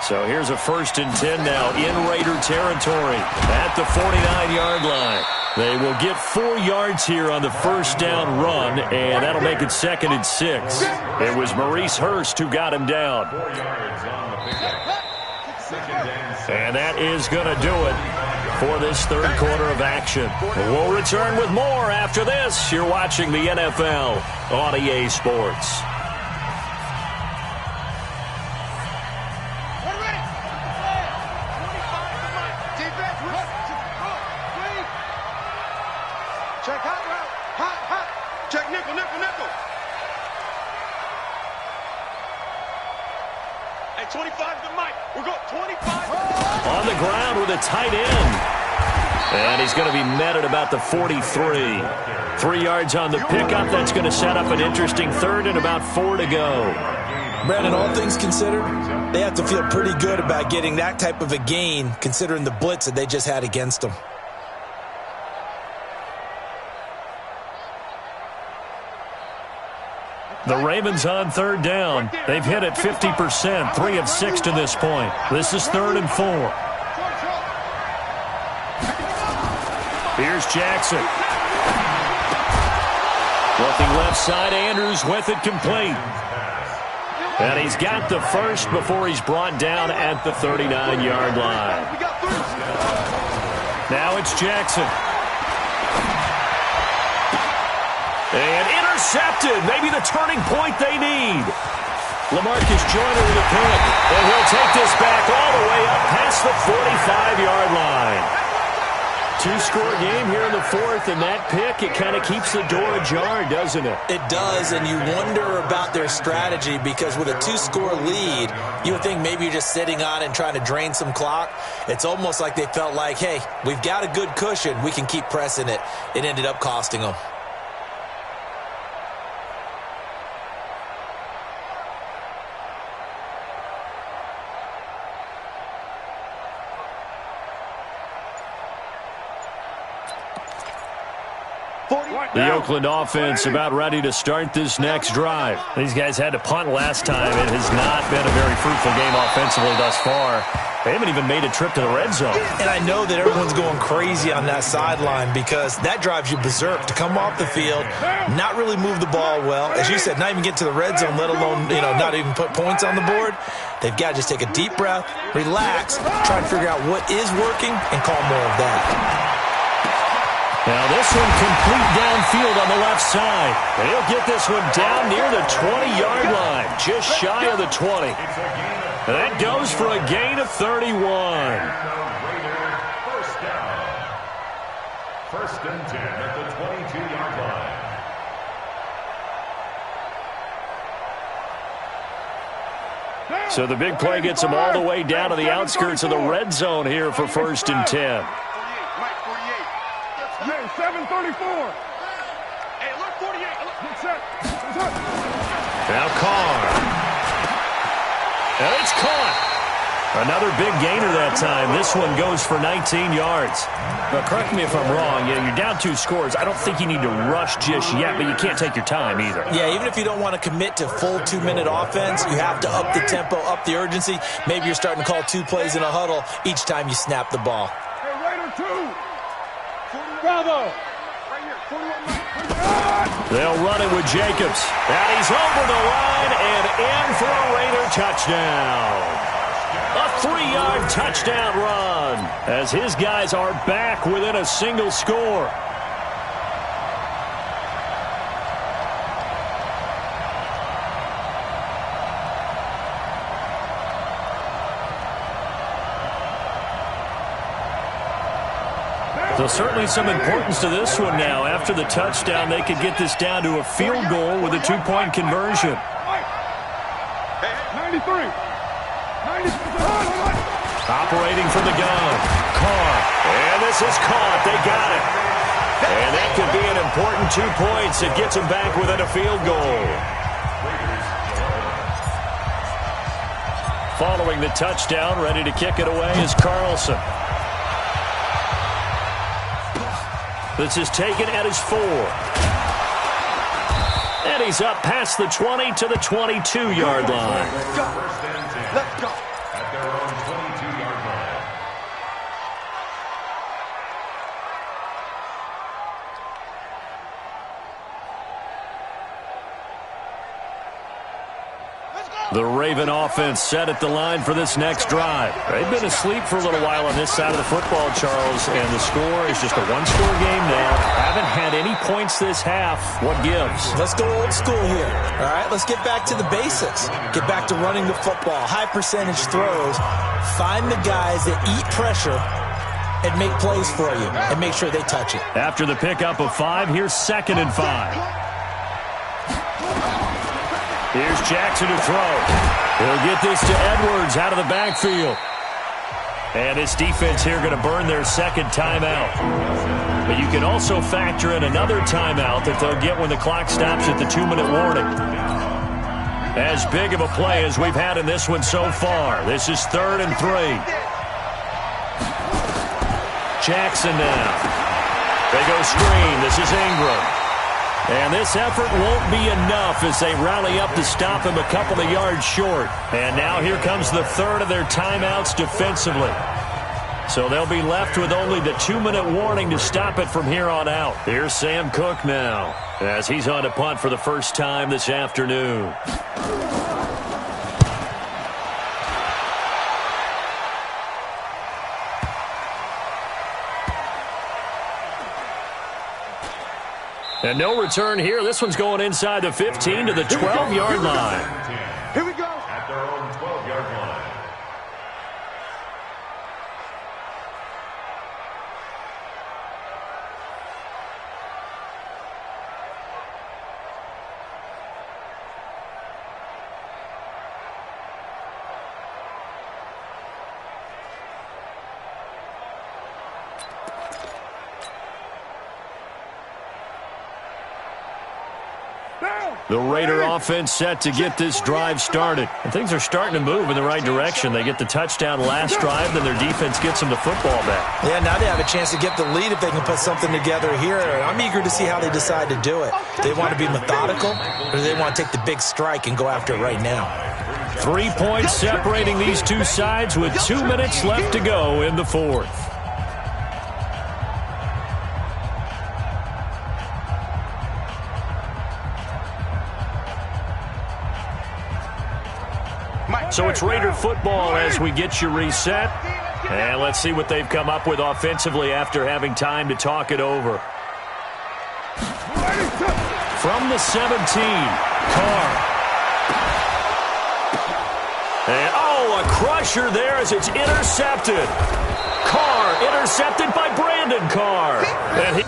So here's a 1st and 10 now in Raider territory at the 49-yard line. They will get 4 yards here on the first down run, and that'll make it 2nd and 6. It was Maurice Hurst who got him down. And that is going to do it for this third quarter of action. We'll return with more after this. You're watching the NFL on EA Sports. Check hot route. Hot. Check nickel. Hey, 25 to Mike. We're going 25. On the ground with a tight end. And he's going to be met at about the 43. 3 yards on the pickup. That's going to set up an interesting third and about 4 to go. Brandon, all things considered, they have to feel pretty good about getting that type of a gain considering the blitz that they just had against them. The Ravens on third down. They've hit it 50%, 3 of 6 to this point. This is 3rd and 4. Here's Jackson. Looking left side, Andrews with it complete. And he's got the first before he's brought down at the 39-yard line. Now it's Jackson. And intercepted. Maybe the turning point they need. LaMarcus Joyner with a pick. And he'll take this back all the way up past the 45-yard line. 2-score game here in the 4th, and that pick, it kind of keeps the door ajar, doesn't it? It does, and you wonder about their strategy because with a 2-score lead, you would think maybe you're just sitting on it and trying to drain some clock. It's almost like they felt like, hey, we've got a good cushion. We can keep pressing it. It ended up costing them. The Oakland offense about ready to start this next drive. These guys had to punt last time. It has not been a very fruitful game offensively thus far. They haven't even made a trip to the red zone. And I know that everyone's going crazy on that sideline because that drives you berserk to come off the field, not really move the ball well. As you said, not even get to the red zone, let alone, not even put points on the board. They've got to just take a deep breath, relax, try to figure out what is working, and call more of that. Now this one complete downfield on the left side. He'll get this one down near the 20-yard line, just shy of the 20. And that goes for a gain of 31. First down. 1st and 10 at the 22-yard line. So the big play gets them all the way down to the outskirts of the red zone here for 1st and 10. 734. Hey, look, 48. Now Carr. And it's caught. Another big gainer that time. This one goes for 19 yards. But correct me if I'm wrong. You're down 2 scores. I don't think you need to rush just yet, but you can't take your time either. Yeah, even if you don't want to commit to full 2-minute offense, you have to up the tempo, up the urgency. Maybe you're starting to call 2 plays in a huddle each time you snap the ball. Hey, Raider 2. Bravo. Right here, 41. They'll run it with Jacobs. And he's over the line and in for a Raider touchdown. A 3-yard touchdown run as his guys are back within a single score. So certainly some importance to this one now. After the touchdown, they could get this down to a field goal with a 2-point conversion. 93. Operating from the gun. Carr. And this is caught. They got it. And that could be an important 2 points. It gets them back within a field goal. Following the touchdown, ready to kick it away is Carlson. This is taken at his 4. And he's up past the 20 to the 22-yard line. Let's go. The Raven offense set at the line for this next drive. They've been asleep for a little while on this side of the football, Charles, and the score is just a one-score game now. Haven't had any points this half. What gives? Let's go old school here. All right, let's get back to the basics. Get back to running the football, high percentage throws. Find the guys that eat pressure and make plays for you and make sure they touch it. After the pickup of 5, here's 2nd and 5. Here's Jackson to throw. He'll get this to Edwards out of the backfield. And this defense here going to burn their second timeout. But you can also factor in another timeout that they'll get when the clock stops at the 2-minute warning. As big of a play as we've had in this one so far. This is 3rd and 3. Jackson now. They go screen. This is Ingram. And this effort won't be enough as they rally up to stop him a couple of yards short. And now here comes the 3rd of their timeouts defensively. So they'll be left with only the 2-minute warning to stop it from here on out. Here's Sam Cook now as he's on to punt for the first time this afternoon. And no return here. This one's going inside the 15 to the 12-yard line. Here we go. At their own 12-yard line. The Raider offense set to get this drive started. And things are starting to move in the right direction. They get the touchdown last drive, then their defense gets them the football back. Yeah, now they have a chance to get the lead if they can put something together here. I'm eager to see how they decide to do it. Do they want to be methodical, or do they want to take the big strike and go after it right now? 3 points separating these two sides with 2 minutes left to go in the 4th. So it's Raider football as we get you reset. And let's see what they've come up with offensively after having time to talk it over. From the 17, Carr. And, oh, a crusher there as it's intercepted. Carr intercepted by Brandon Carr. And he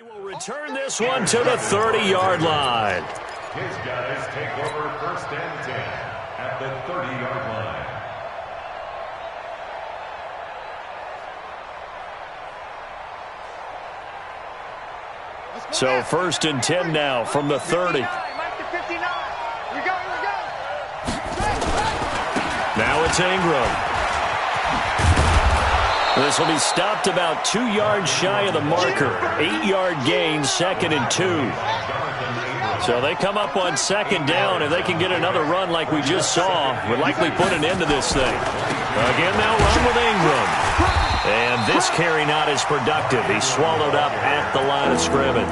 will return this one to the 30-yard line. His guys take over 1st and 10 at the 30-yard line. So 1st and 10 now from the 30. Now it's Ingram. This will be stopped about 2 yards shy of the marker. 8-yard gain, 2nd and 2. So they come up on 2nd down. If they can get another run like we just saw, would likely put an end to this thing. Again, they'll run with Ingram. And this carry not as productive. He's swallowed up at the line of scrimmage.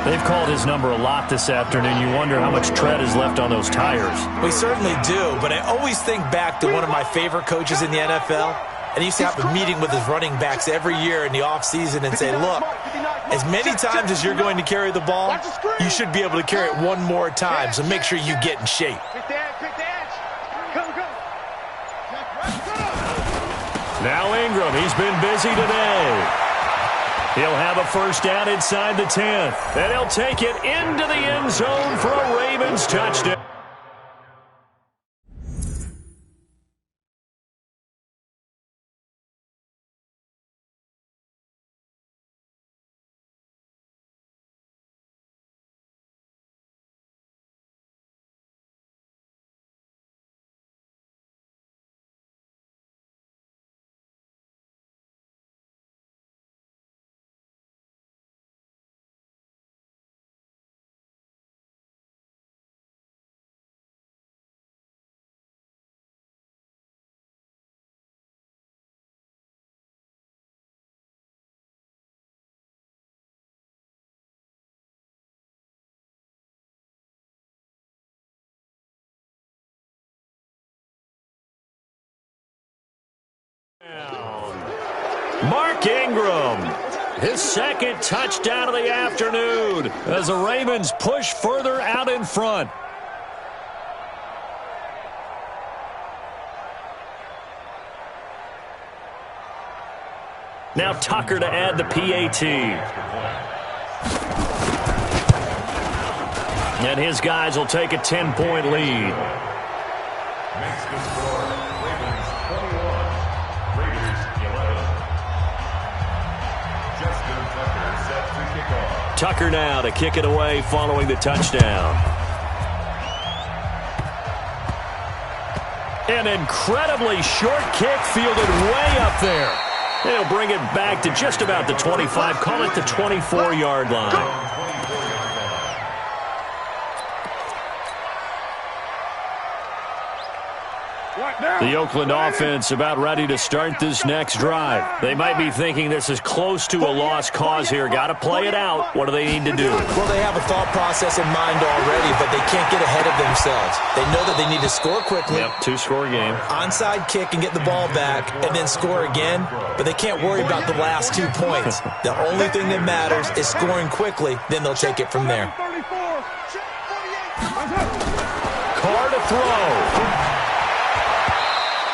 They've called his number a lot this afternoon. You wonder how much tread is left on those tires. We certainly do, but I always think back to one of my favorite coaches in the NFL. And he used to have a meeting with his running backs every year in the offseason and say, look, as many times as you're going to carry the ball, you should be able to carry it one more time, so make sure you get in shape. Now Ingram, he's been busy today. He'll have a first down inside the 10. And he'll take it into the end zone for a Ravens touchdown. Mark Ingram, his second touchdown of the afternoon as the Ravens push further out in front. Now Tucker to add the PAT. And his guys will take a 10-point lead. Makes the score, Ravens 21, Raiders 11. Justin Tucker set to kick off. Tucker now to kick it away following the touchdown. An incredibly short kick fielded way up there. They'll bring it back to just about the 25, call it the 24-yard line. The Oakland offense about ready to start this next drive. They might be thinking this is close to a lost cause here. Got to play it out. What do they need to do? Well, they have a thought process in mind already, but they can't get ahead of themselves. They know that they need to score quickly. Yep, two-score game. Onside kick and get the ball back and then score again, but they can't worry about the last 2 points. The only thing that matters is scoring quickly, then they'll take it from there. Carr to throw.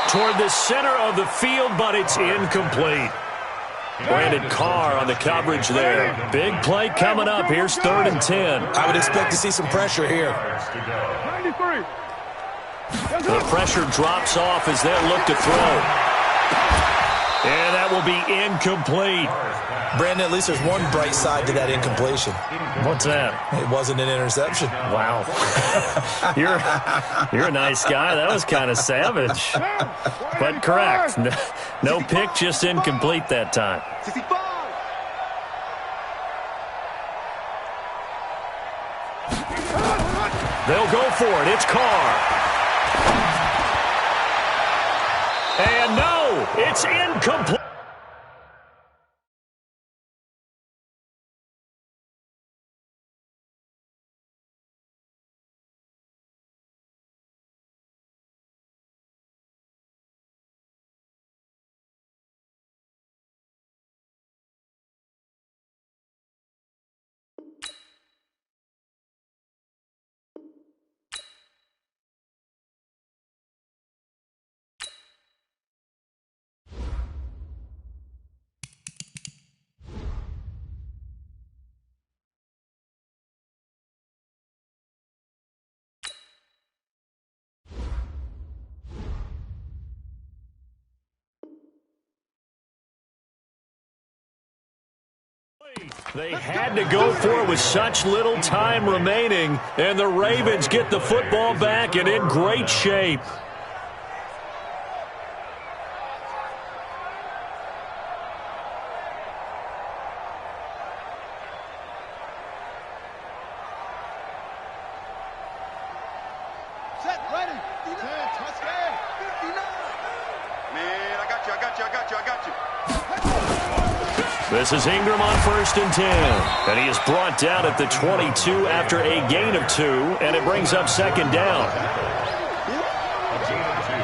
Toward the center of the field, but it's incomplete. Brandon Carr on the coverage there. Big play coming up. Here's 3rd and 10. I would expect to see some pressure here. The pressure drops off as they look to throw. And that will be incomplete. Brandon, at least there's one bright side to that incompletion. What's that? It wasn't an interception. Wow. You're a nice guy. That was kind of savage. But correct. No pick, just incomplete that time. They'll go for it. It's Carr. And no, it's incomplete. They had to go for it with such little time remaining, and the Ravens get the football back and in great shape. Set, ready. 10, touchdown. 59. Man, I got you. This is Ingram on 1st and 10. And he is brought down at the 22 after a gain of 2, and it brings up 2nd down. A gain of 2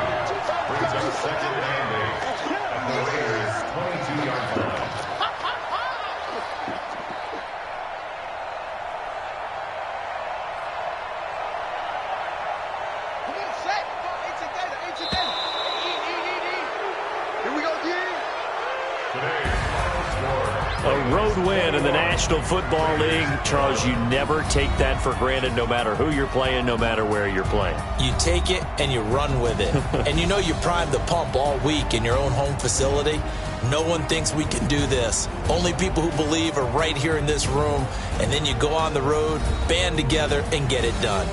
brings up 2nd and 8 at the Raiders' 22-yard line. Come on, set. Here we go, D. Today's final score. A road win in the National Football League. Charles, you never take that for granted no matter who you're playing, no matter where you're playing. You take it and you run with it. And you know you primed the pump all week in your own home facility. No one thinks we can do this. Only people who believe are right here in this room. And then you go on the road, band together, and get it done.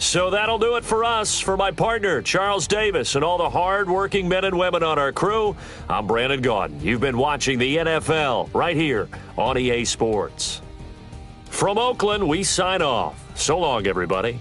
So that'll do it for us. For my partner, Charles Davis, and all the hard-working men and women on our crew, I'm Brandon Gaudin. You've been watching the NFL right here on EA Sports. From Oakland, we sign off. So long, everybody.